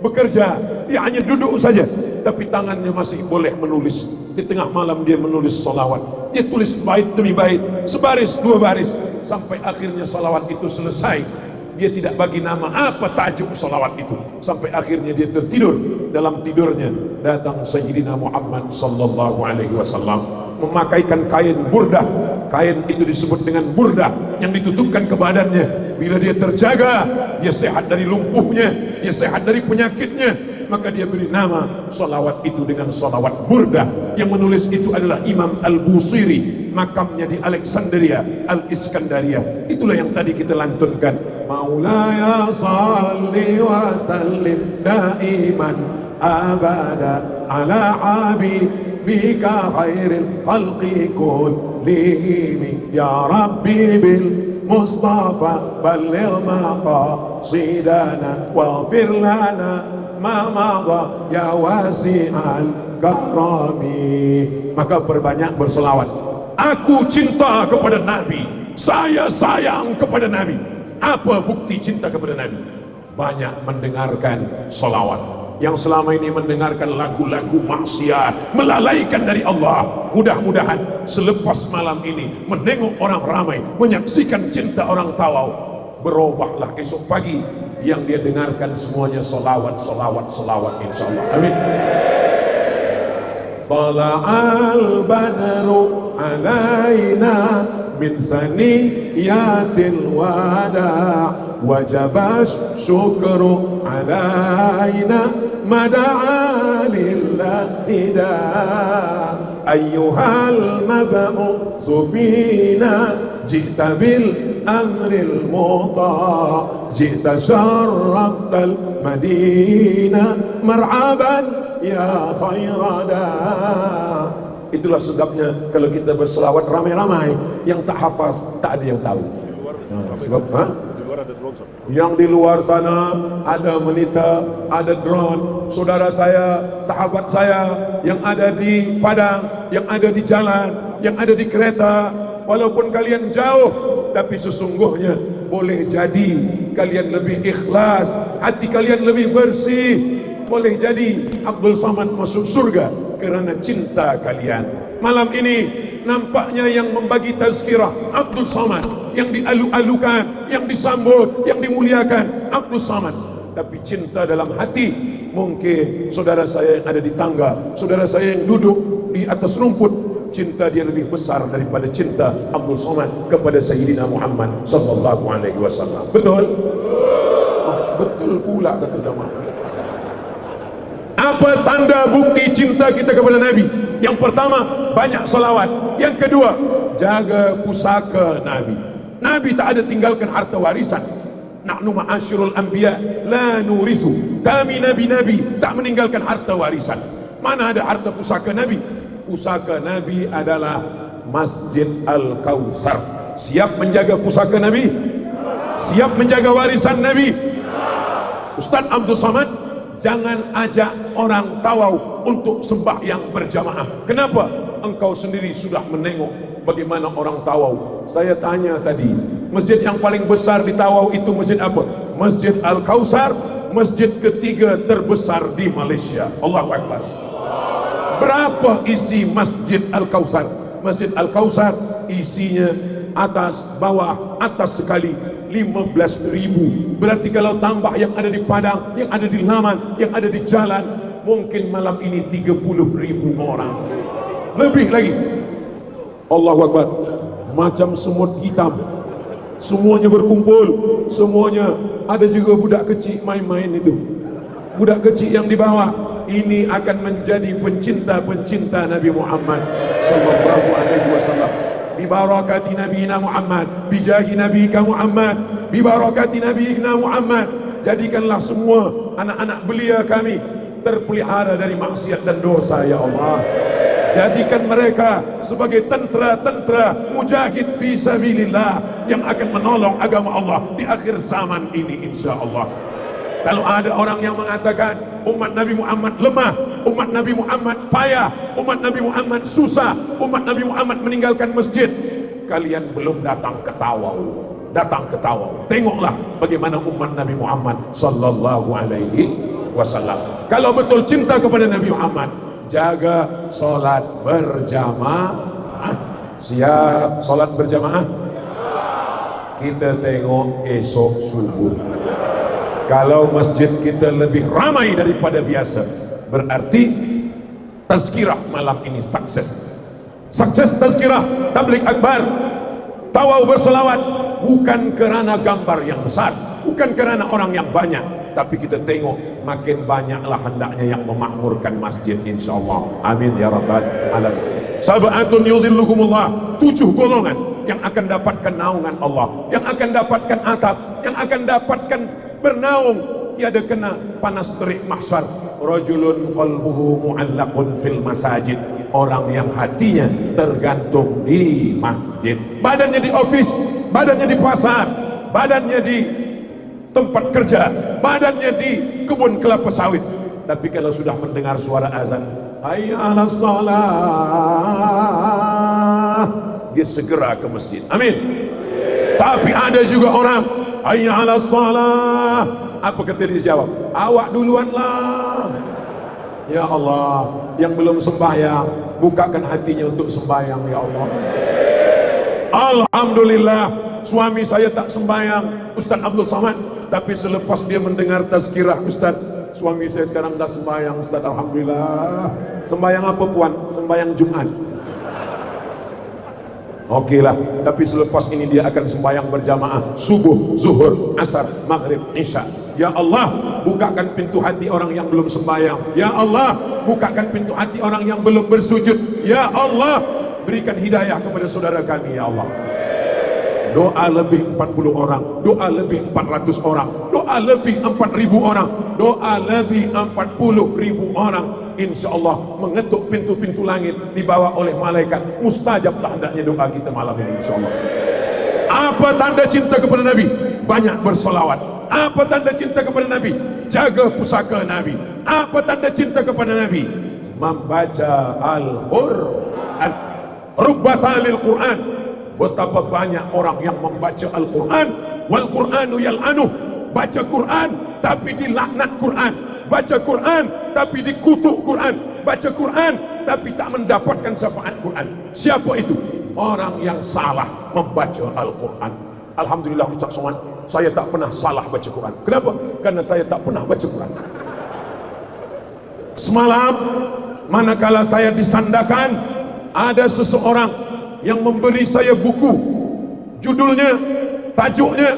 bekerja, dia hanya duduk saja, tapi tangannya masih boleh menulis. Di tengah malam dia menulis salawat, dia tulis bait demi bait, sebaris dua baris, sampai akhirnya salawat itu selesai. Dia tidak bagi nama apa tajuk salawat itu, sampai akhirnya dia tertidur. Dalam tidurnya datang Sayyidina Muhammad sallallahu alaihi wasallam memakaikan kain burdah. Kain itu disebut dengan burdah yang ditutupkan ke badannya. Bila dia terjaga, dia sehat dari lumpuhnya, dia sehat dari penyakitnya, maka dia beri nama salawat itu dengan salawat burdah. Yang menulis itu adalah Imam Al-Busiri, makamnya di Alexandria, Al-Iskandaria. Itulah yang tadi kita lantunkan. Maulaya salli wa sallim daiman abada ala habibika khairil khalqi kullihim ya rabbi bil mustafa balligh maqasidana waghfir lana ma madha ya wasi'al karami. Maka perbanyak berselawat. Aku cinta kepada Nabi, saya sayang kepada Nabi. Apa bukti cinta kepada Nabi? Banyak mendengarkan salawat. Yang selama ini mendengarkan lagu-lagu maksiat, melalaikan dari Allah, mudah-mudahan selepas malam ini menengok orang ramai, menyaksikan cinta orang tawau, berubahlah esok pagi yang dia dengarkan semuanya salawat, salawat, salawat, insyaallah. Amin. Tala'al badru alaina min saniyatil wada' wajabas syukru alaina mada'a lillahi da ayyuhal mab'utsu fina jita bil amril muta' jita syarraftal madina marhaban ya khairada. Itulah sebabnya kalau kita berselawat ramai-ramai, yang tak hafaz tak ada yang tahu. Sebab yang di luar sana ada monitor, ada drone, saudara saya, sahabat saya yang ada di padang, yang ada di jalan, yang ada di kereta, walaupun kalian jauh, tapi sesungguhnya boleh jadi kalian lebih ikhlas, hati kalian lebih bersih. Boleh jadi Abdul Samad masuk surga kerana cinta kalian. Malam ini nampaknya yang membagi tazkirah Abdul Samad, yang dialu-alukan, yang disambut, yang dimuliakan Abdul Samad. Tapi cinta dalam hati, mungkin saudara saya yang ada di tangga, saudara saya yang duduk di atas rumput, cinta dia lebih besar daripada cinta Abdul Samad kepada Sayyidina Muhammad sallallahu alaihi wasallam. Betul? Oh, betul pula kata jamaah. Apa tanda bukti cinta kita kepada Nabi? Yang pertama, banyak salawat. Yang kedua, jaga pusaka Nabi. Nabi tak ada tinggalkan harta warisan. Nahnu ma'asyirul anbiya la nurisu. Kami nabi-nabi tak meninggalkan harta warisan. Mana ada harta pusaka Nabi? Pusaka Nabi adalah Masjid Al-Kautsar. Siap menjaga pusaka Nabi? Siap menjaga warisan Nabi? Ustaz Abdul Samad, jangan ajak orang tawau untuk sembahyang berjamaah. Kenapa? Engkau sendiri sudah menengok bagaimana orang tawau. Saya tanya tadi, masjid yang paling besar di Tawau itu masjid apa? Masjid Al-Kautsar, masjid ketiga terbesar di Malaysia. Allahu Akbar. Berapa isi Masjid Al-Kautsar? Masjid Al-Kautsar isinya atas, bawah, atas sekali 15.000. Berarti kalau tambah yang ada di Padang, yang ada di Laman, yang ada di jalan, mungkin malam ini 30.000 orang. Lebih lagi. Allahu Akbar. Macam semut hitam, semuanya berkumpul, semuanya. Ada juga budak kecil main-main itu, budak kecil yang di bawah. Ini akan menjadi pencinta-pencinta Nabi Muhammad sallallahu alaihi wasallam. Bi barakati nabiyina Muhammad, bi jahi nabiyika Muhammad, bi barakati nabiyina Muhammad. Jadikanlah semua anak-anak belia kami terpelihara dari maksiat dan dosa ya Allah. Jadikan mereka sebagai tentera-tentera mujahid fi sabilillah yang akan menolong agama Allah di akhir zaman ini insyaallah. Kalau ada orang yang mengatakan umat Nabi Muhammad lemah, umat Nabi Muhammad payah, umat Nabi Muhammad susah, umat Nabi Muhammad meninggalkan masjid, kalian belum datang ke Tawau. Datang ke Tawau. Tengoklah bagaimana umat Nabi Muhammad sallallahu alaihi wasallam. Kalau betul cinta kepada Nabi Muhammad, jaga solat berjamaah. Siap solat berjamaah? Kita tengok esok subuh. Kalau masjid kita lebih ramai daripada biasa, berarti tazkirah malam ini sukses. Sukses tazkirah tabligh akbar, Tawau berselawat, bukan kerana gambar yang besar, bukan kerana orang yang banyak, tapi kita tengok makin banyaklah hendaknya yang memakmurkan masjid insyaallah. Amin ya rabbal alamin. Sab'atun yuzillukumullah, 7 golongan yang akan dapatkan naungan Allah, yang akan dapatkan atap, yang akan dapatkan bernaung tiada kena panas terik mahsyar. Rajulun qalbuhu mu'allaqun fil masajid, orang yang hatinya tergantung di masjid. Badannya di office, badannya di pasar, badannya di tempat kerja, badannya di kebun kelapa sawit, tapi kalau sudah mendengar suara azan, hayya 'alas shalah, dia segera ke masjid. Amin. Tapi ada juga orang hayya 'alas shalah, apa kata dia jawab? Awak duluanlah. Ya Allah, yang belum sembahyang, bukakan hatinya untuk sembahyang ya Allah. Alhamdulillah, suami saya tak sembahyang, Ustaz Abdul Samad, tapi selepas dia mendengar tazkirah Ustaz, suami saya sekarang dah sembahyang Ustaz, alhamdulillah. Sembahyang apa puan? Sembahyang Jumat. Oke lah, tapi selepas ini dia akan sembahyang berjamaah subuh, zuhur, asar, maghrib, isya. Ya Allah, bukakan pintu hati orang yang belum sembahyang. Ya Allah, bukakan pintu hati orang yang belum bersujud. Ya Allah, berikan hidayah kepada saudara kami ya Allah. Doa lebih 40 orang, doa lebih 400 orang, doa lebih 4.000 orang, doa lebih 40.000 orang, insyaallah mengetuk pintu-pintu langit dibawa oleh malaikat. Mustajablah hendaknya doa kita malam ini insyaallah. Apa tanda cinta kepada Nabi? Banyak bersolawat. Apa tanda cinta kepada Nabi? Jaga pusaka Nabi. Apa tanda cinta kepada Nabi? Membaca Al-Quran. Rubbatalil Quran. Betapa banyak orang yang membaca Al-Quran, wal Quranu yal'anuh, baca Quran tapi dilaknat Quran, baca Quran tapi dikutuk Quran, baca Quran tapi tak mendapatkan syafaat Quran. Siapa itu? Orang yang salah membaca Al-Quran. Alhamdulillah Ustaz Somad, saya tak pernah salah baca Quran. Kenapa? Karena saya tak pernah baca Quran. Semalam manakala saya disandakan, ada seseorang yang memberi saya buku, judulnya, tajuknya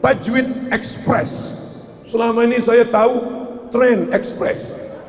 Tajwid Express. Selama ini saya tahu Trend Express,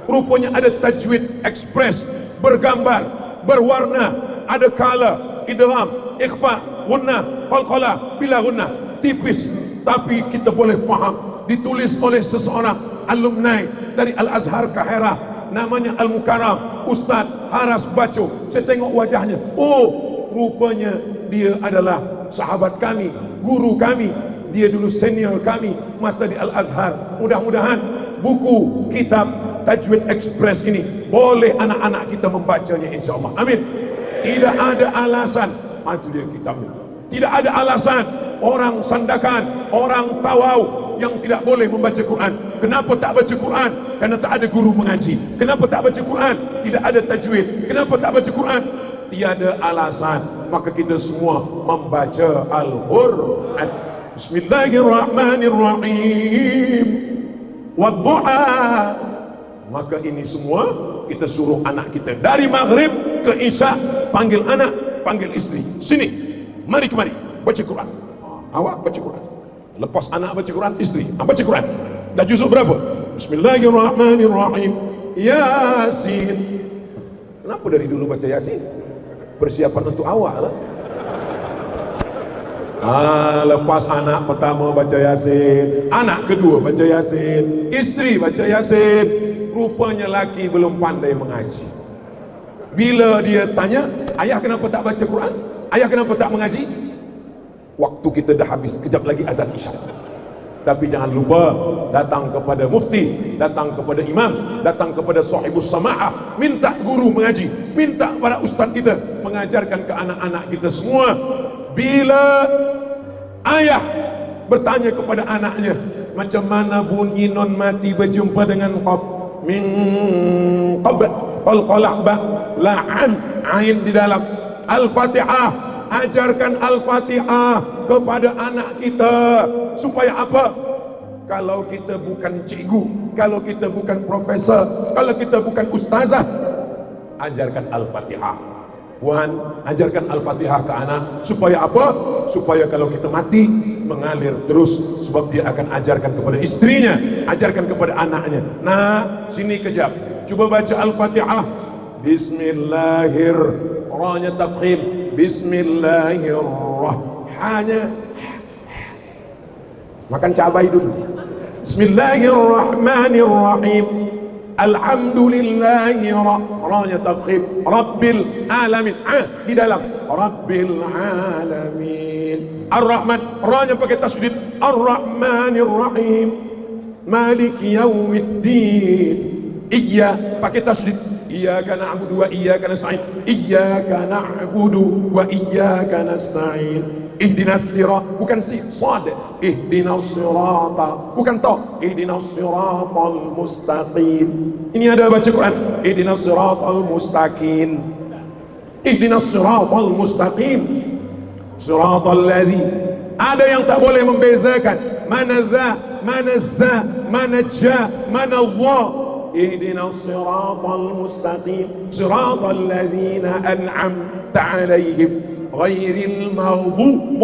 rupanya ada Tajwid Express, bergambar, berwarna, ada kala, idgham, ikhfa, gunnah, qalqalah, bila gunnah, tipis, tapi kita boleh faham. Ditulis oleh seseorang alumni dari Al-Azhar Kahira, namanya Al-Mukarram, Ustaz Haras Baco. Saya tengok wajahnya, oh rupanya dia adalah sahabat kami, guru kami, dia dulu senior kami masa di Al-Azhar. Mudah-mudahan buku kitab Tajwid Express ini boleh anak-anak kita membacanya insyaallah. Amin. Tidak ada alasan, itu dia kitabnya. Tidak ada alasan orang sandakan, orang Tawau yang tidak boleh membaca Quran. Kenapa tak baca Quran? Karena tak ada guru mengaji. Kenapa tak baca Quran? Tidak ada tajwid. Kenapa tak baca Quran? Tiada alasan. Maka kita semua membaca Al-Quran. Bismillahirrahmanirrahim. Wadduha. Maka ini semua kita suruh anak kita dari maghrib ke isya, panggil anak, panggil istri, sini, mari kemari, baca Quran. Awak baca Quran. Lepas anak baca Quran, istri baca Quran. Dah juzuk berapa? Bismillahirrahmanirrahim. Yasin. Kenapa dari dulu baca Yasin? Persiapan untuk awak lah. Lepas anak pertama baca Yasin, anak kedua baca Yasin, istri baca Yasin. Rupanya laki belum pandai mengaji. Bila dia tanya, ayah kenapa tak baca Quran? Ayah kenapa tak mengaji? Waktu kita dah habis, kejap lagi azan Isya. Tapi jangan lupa datang kepada mufti, datang kepada imam, datang kepada sahibus sama'ah, minta guru mengaji, minta para ustaz kita mengajarkan ke anak-anak kita semua. Bila ayah bertanya kepada anaknya, macam mana bunyi non mati berjumpa dengan qaf, min qabl qalqalah ba la'an ain di dalam Al-Fatihah. Ajarkan Al-Fatihah kepada anak kita. Supaya apa? Kalau kita bukan cikgu, kalau kita bukan profesor, kalau kita bukan ustazah, ajarkan Al-Fatihah. Puan, ajarkan Al-Fatihah ke anak. Supaya apa? Supaya kalau kita mati, mengalir terus. Sebab dia akan ajarkan kepada istrinya, ajarkan kepada anaknya. Nah, sini kejap, coba baca Al-Fatihah. Bismillahirrahmanirrahim. Ranya tafkhim. Bismillahirrahmanirrahim. Makan cabai dulu. Bismillahirrahmanirrahim. Alhamdulillahi ranya tafkhim. Rabbil alamin. Di dalam Rabbil alamin. Ar-Rahman, ranya pakai tasydid. Ar-Rahmanirrahim. Maliki yaumiddin. Iya pakai tasydid. Iyyaka na'budu wa iyyaka nasta'in. Iyyaka na'budu wa iyyaka nasta'in. Ihdinas sirat, bukan sad. Ihdinas sirata, bukan ta. Ihdinas siratal mustaqim. Ini ada baca Quran. Ihdinas siratal mustaqim. Ihdinas siratal mustaqim. Siratal ladzi. Ada yang tak boleh membezakan mana za, mana za, mana ja, mana Allah. اهدنا الصراط المستقيم صراط الذين أنعمت عليهم غير المغضوب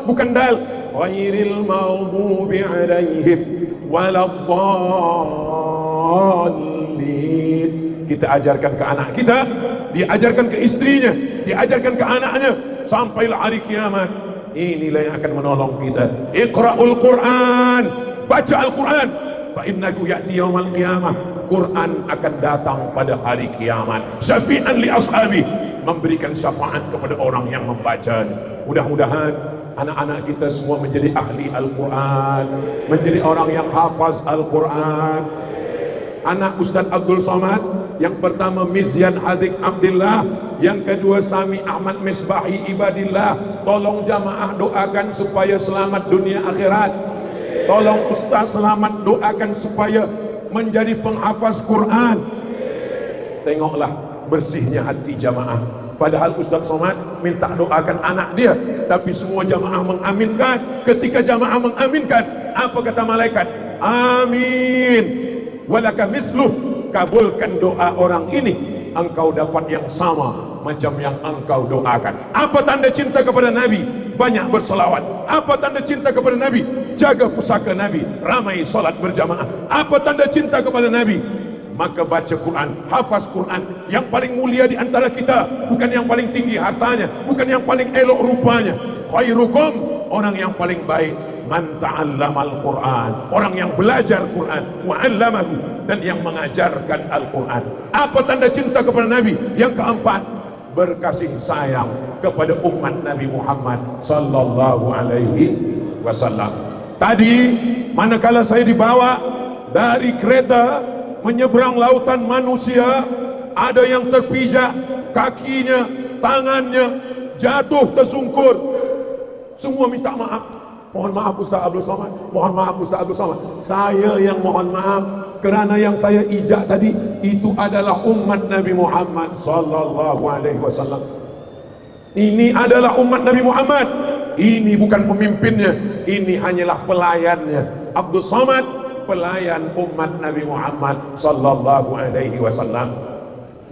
bukan dal غير المغضوب عليهم ولا الضالين. Kita ajarkan ke anak kita, diajarkan ke istrinya, diajarkan ke anaknya sampailah hari kiamat. Inilah yang akan menolong kita. Iqra'ul Quran, baca Al-Quran. Fa innahu ya'ti yaumal qiyamah. Quran akan datang pada hari kiamat. Syafi'an li ashabi, memberikan syafaat kepada orang yang membaca. Mudah-mudahan anak-anak kita semua menjadi ahli Al-Quran, menjadi orang yang hafaz Al-Quran. Anak Ustaz Abdul Somad, yang pertama Mizyan Hadik Abdillah, yang kedua Sami Ahmad Misbahi Ibadillah. Tolong jamaah doakan supaya selamat dunia akhirat. Tolong Ustaz selamat doakan supaya menjadi penghafaz Quran. Tengoklah bersihnya hati jamaah. Padahal Ustaz Somad minta doakan anak dia, tapi semua jamaah mengaminkan. Ketika jamaah mengaminkan, apa kata malaikat? Amin. Walaka misluh. Kabulkan doa orang ini, engkau dapat yang sama macam yang engkau doakan. Apa tanda cinta kepada Nabi? Banyak berselawat. Apa tanda cinta kepada Nabi? Jaga pusaka Nabi, ramai salat berjamaah. Apa tanda cinta kepada Nabi? Maka baca Quran, hafaz Quran. Yang paling mulia di antara kita bukan yang paling tinggi hartanya, bukan yang paling elok rupanya. Khairukum, orang yang paling baik, man ta'allamal Quran, orang yang belajar Quran, wa 'allamahu, dan yang mengajarkan Al-Quran. Apa tanda cinta kepada Nabi? Yang keempat, berkasih sayang kepada umat Nabi Muhammad sallallahu alaihi wasallam. Tadi manakala saya dibawa dari kereta menyeberang lautan manusia, ada yang terpijak kakinya, tangannya jatuh tersungkur. Semua minta maaf. Mohon maaf Ustaz Abdul Somad, mohon maaf Ustaz Abdul Somad. Saya yang mohon maaf kerana yang saya ijak tadi itu adalah umat Nabi Muhammad sallallahu alaihi wasallam. Ini adalah umat Nabi Muhammad. Ini bukan pemimpinnya, ini hanyalah pelayannya. Abdul Somad pelayan umat Nabi Muhammad sallallahu alaihi wasallam.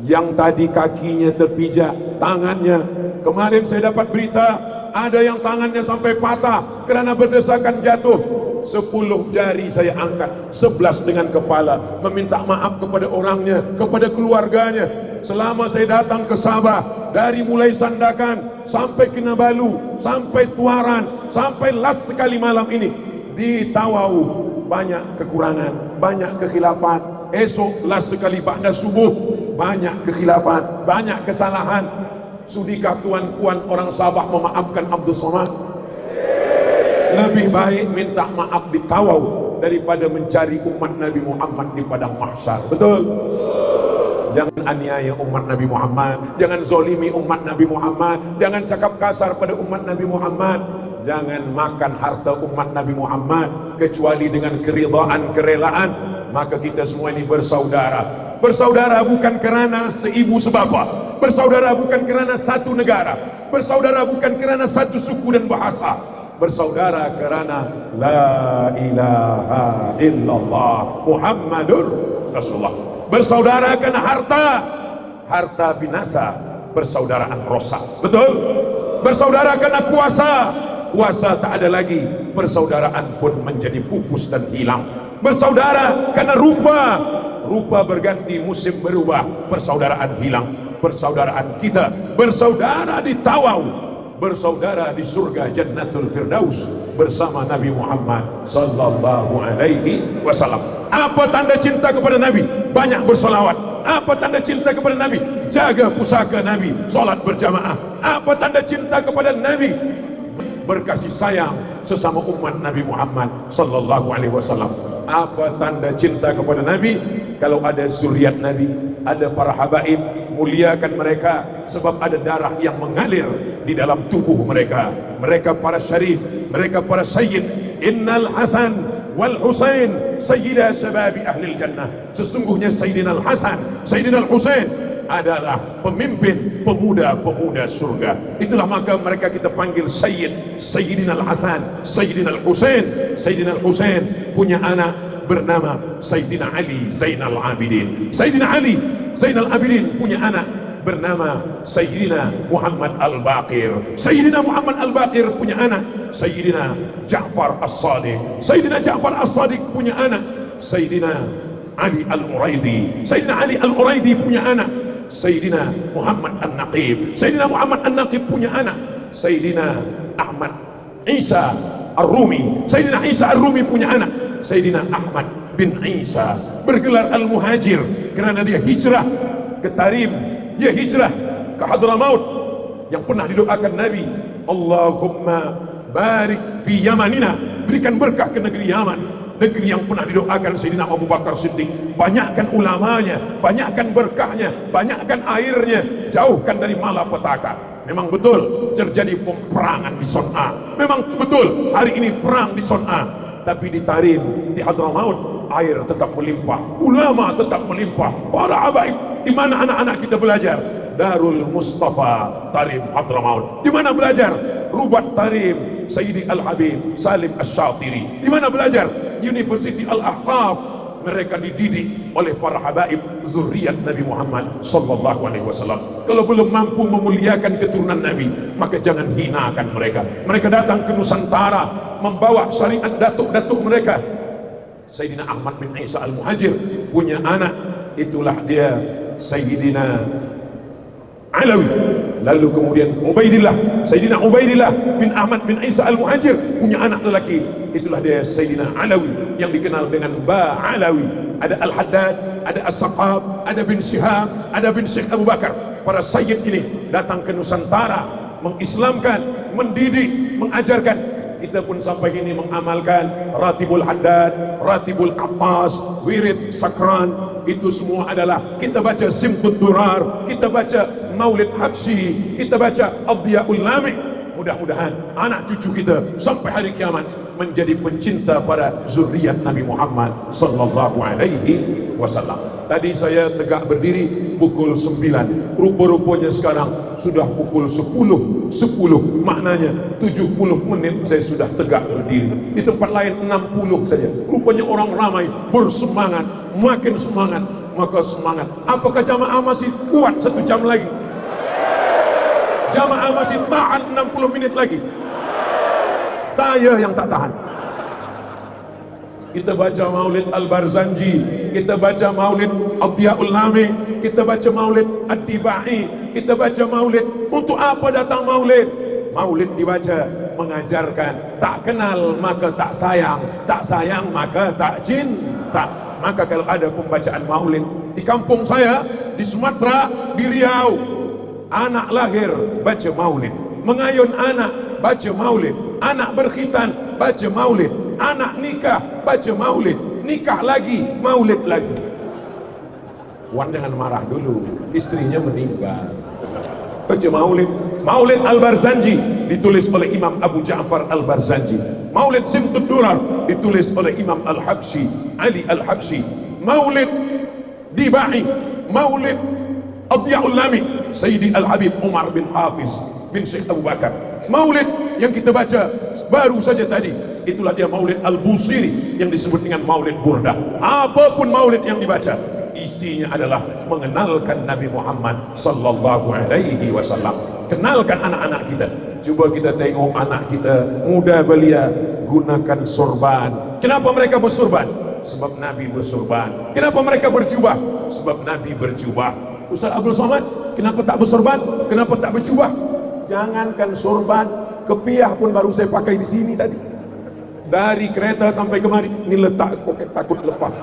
Yang tadi kakinya terpijak, tangannya. Kemarin saya dapat berita ada yang tangannya sampai patah kerana berdesakan jatuh. 10 jari saya angkat, 11 dengan kepala, meminta maaf kepada orangnya, kepada keluarganya. Selama saya datang ke Sabah, dari mulai Sandakan sampai Kinabalu, sampai Tuaran, sampai last sekali malam ini di Tawau, banyak kekurangan, banyak kekhilafan. Esok last sekali pada subuh banyak kekhilafan, banyak kesalahan. Sudikah tuan-puan orang Sabah memaafkan Abdul Somad? Lebih baik minta maaf di Tawau daripada mencari umat Nabi Muhammad di padang mahsyar. Betul? Jangan aniaya umat Nabi Muhammad, jangan zolimi umat Nabi Muhammad, jangan cakap kasar pada umat Nabi Muhammad, jangan makan harta umat Nabi Muhammad kecuali dengan keridhaan, kerelaan. Maka kita semua ini bersaudara. Bersaudara bukan kerana seibu sebapa, bersaudara bukan kerana satu negara, bersaudara bukan kerana satu suku dan bahasa, bersaudara kerana la ilaha illallah Muhammadur Rasulullah. Bersaudara kerana harta binasa, persaudaraan rosak. Betul? Bersaudara kerana kuasa tak ada lagi, persaudaraan pun menjadi pupus dan hilang. Bersaudara kerana rupa berganti, musim berubah, persaudaraan hilang. Persaudaraan kita bersaudara di Tawau, bersaudara di surga Jannatul Firdaus bersama Nabi Muhammad sallallahu alaihi wasallam. Apa tanda cinta kepada Nabi? Banyak bersolawat. Apa tanda cinta kepada Nabi? Jaga pusaka Nabi, solat berjamaah. Apa tanda cinta kepada Nabi? Berkasih sayang sesama umat Nabi Muhammad sallallahu alaihi wasallam. Apa tanda cinta kepada Nabi? Kalau ada zuriat Nabi, ada para habaib, muliakan mereka, sebab ada darah yang mengalir di dalam tubuh mereka. Mereka para syarif, mereka para sayyid. Innal Hasan wal Husain sayyida sababi ahli jannah. Sesungguhnya Sayyidina Al-Hasan, Sayyidina Al-Husain adalah pemimpin pemuda-pemuda surga. Itulah maka mereka kita panggil Sayyid, Sayyidina Al-Hasan, Sayyidina Al-Husain. Sayyidina Al-Husain punya anak bernama Sayyidina Ali Zainal Abidin. Sayyidina Ali Zainal Abidin punya anak bernama Sayyidina Muhammad Al-Baqir. Sayyidina Muhammad Al-Baqir punya anak Sayyidina Ja'far As-Sadiq. Sayyidina Ja'far As-Sadiq punya anak Sayyidina Ali Al-Uraidi. Sayyidina Ali Al-Uraidi punya anak Sayyidina Muhammad An-Naqib. Sayyidina Muhammad An-Naqib punya anak Sayyidina Ahmad Isa Ar-Rumi. Sayyidina Isa Ar-Rumi punya anak Sayyidina Ahmad bin Isa. Bergelar Al-Muhajir kerana dia hijrah ke Tarim, dia hijrah ke Hadramaut yang pernah didoakan Nabi, Allahumma barik fi Yamanina, berikan berkah ke negeri Yaman, negeri yang pernah didoakan Sayyidina Abu Bakar Siddiq. Banyakkan ulamanya, banyakkan berkahnya, banyakkan airnya, jauhkan dari malapetaka. Memang betul terjadi peperangan di Son'a, memang betul hari ini perang di Son'a, tapi di Tarim, di Hadramaut, air tetap melimpah, ulama tetap melimpah, para habaib. Di mana anak-anak kita belajar? Darul Mustafa Tarim Hadramaut. Di mana belajar? Rubat Tarim Sayyidi Al-Habib Salim Asy-Syatiri. Di mana belajar? University Al-Ahqaf. Mereka dididik oleh para habaib zuriat Nabi Muhammad sallallahu alaihi wasallam. Kalau belum mampu memuliakan keturunan Nabi, maka jangan hinakan mereka. Mereka datang ke Nusantara membawa syariat datuk-datuk mereka. Sayyidina Ahmad bin Isa Al-Muhajir punya anak, itulah dia Sayyidina Alawi. Lalu kemudian Ubaidillah, Sayyidina Ubaidillah bin Ahmad bin Isa Al-Muhajir punya anak lelaki, itulah dia Sayyidina Alawi yang dikenal dengan Ba Alawi. Ada Al-Haddad, ada As-Saqab, ada bin Syihab, ada bin Syekh Abu Bakar. Para sayyid ini datang ke Nusantara mengislamkan, mendidik, mengajarkan. Kita pun sampai ini mengamalkan Ratibul Haddad, Ratibul Abbas, Wirid Sakran. Itu semua adalah kita baca Simtud Durar, kita baca Maulid Habsyi, kita baca Adhiyaul Lami. Mudah-mudahan anak cucu kita sampai hari kiamat menjadi pencinta pada zuriat Nabi Muhammad sallallahu alaihi wasallam. Tadi saya tegak berdiri pukul 9. Rupa-rupanya sekarang sudah pukul 10. Maknanya 70 menit saya sudah tegak berdiri. Di tempat lain 60 saja. Rupanya orang ramai bersemangat, makin semangat, maka semangat. Apakah jamaah masih kuat 1 jam lagi? Jamaah masih tahan 60 menit lagi? Saya yang tak tahan. Kita baca Maulid Al-Barzanji, kita baca Maulid Adhiyaul Lami, kita baca Maulid Ad-Dibai, kita baca Maulid. Untuk apa datang Maulid? Maulid dibaca mengajarkan tak kenal maka tak sayang, tak sayang maka tak cinta. Maka kalau ada pembacaan Maulid di kampung saya, di Sumatera, di Riau, anak lahir baca maulid, mengayun anak baca maulid, anak berkhitan baca maulid, anak nikah baca maulid, nikah lagi maulid lagi. Wan jangan marah dulu, istrinya meninggal. Baca maulid. Maulid Al-Barzanji ditulis oleh Imam Abu Ja'far Al-Barzanji. Maulid Simtud Durar ditulis oleh Imam Al-Habsyi, Ali Al-Habsyi. Maulid Dibai, Maulid Adiya'ul Lami, Sayyidi Al-Habib Umar bin Hafiz bin Syekh Abu Bakar. Maulid yang kita baca baru saja tadi, itulah dia Maulid Al-Busiri yang disebut dengan Maulid Burdah. Apapun maulid yang dibaca, isinya adalah mengenalkan Nabi Muhammad sallallahu alaihi wasallam. Kenalkan anak-anak kita. Coba kita tengok anak kita muda belia gunakan sorban. Kenapa mereka bersorban? Sebab Nabi bersorban. Kenapa mereka berjubah? Sebab Nabi berjubah. Ustaz Abdul Somad, kenapa tak bersorban? Kenapa tak berjubah? Jangankan sorban, kepiah pun baru saya pakai di sini tadi. Dari kereta sampai kemari, ini letak poket takut lepas.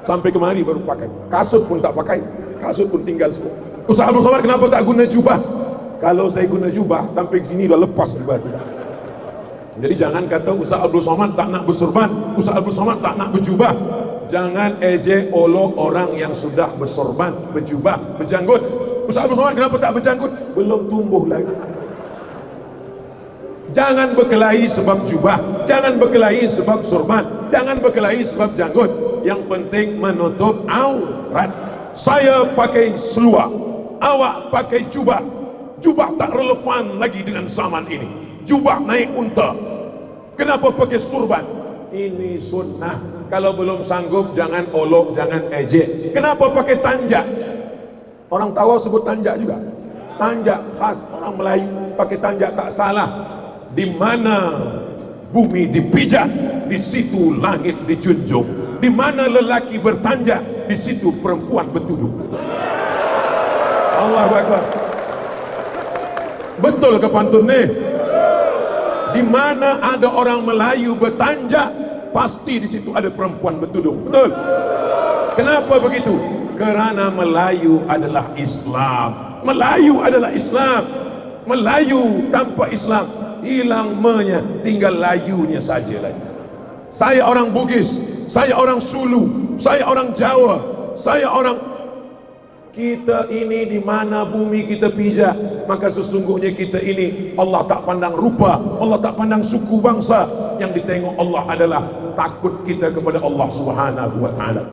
Sampai kemari baru pakai. Kasut pun tak pakai, kasut pun tinggal semua. Ustaz Abdul Somad, kenapa tak guna jubah? Kalau saya guna jubah sampai ke sini dah lepas jubah tu. Jadi jangan kata Ustaz Abdul Somad tak nak bersorban, Ustaz Abdul Somad tak nak berjubah. Jangan ejek olok orang yang sudah bersorban, berjubah, berjanggut. Ustaz Abdul Somad kenapa tak berjanggut? Belum tumbuh lagi. Jangan berkelahi sebab jubah, jangan berkelahi sebab sorban, jangan berkelahi sebab janggut. Yang penting menutup aurat. Saya pakai seluar, awak pakai jubah. Jubah tak relevan lagi dengan zaman ini. Jubah naik unta. Kenapa pakai surban? Ini sunnah. Kalau belum sanggup jangan olok, jangan ejek. Kenapa pakai tanjak? Orang Tawau sebut tanjak juga. Tanjak khas orang Melayu, pakai tanjak tak salah. Di mana bumi dipijak, di situ langit dijunjung. Di mana lelaki bertanjak, di situ perempuan bertudung. Allahu Akbar. Betul ke pantun ni? Di mana ada orang Melayu bertanjak, pasti di situ ada perempuan bertudung. Betul? Kenapa begitu? Kerana Melayu adalah Islam. Melayu adalah Islam. Melayu tanpa Islam hilang menya, tinggal layunya saja lagi. Saya orang Bugis, saya orang Sulu, saya orang Jawa, saya orang. Kita ini di mana bumi kita pijak, maka sesungguhnya kita ini Allah tak pandang rupa, Allah tak pandang suku bangsa. Yang ditengok Allah adalah takut kita kepada Allah Subhanahu wa taala.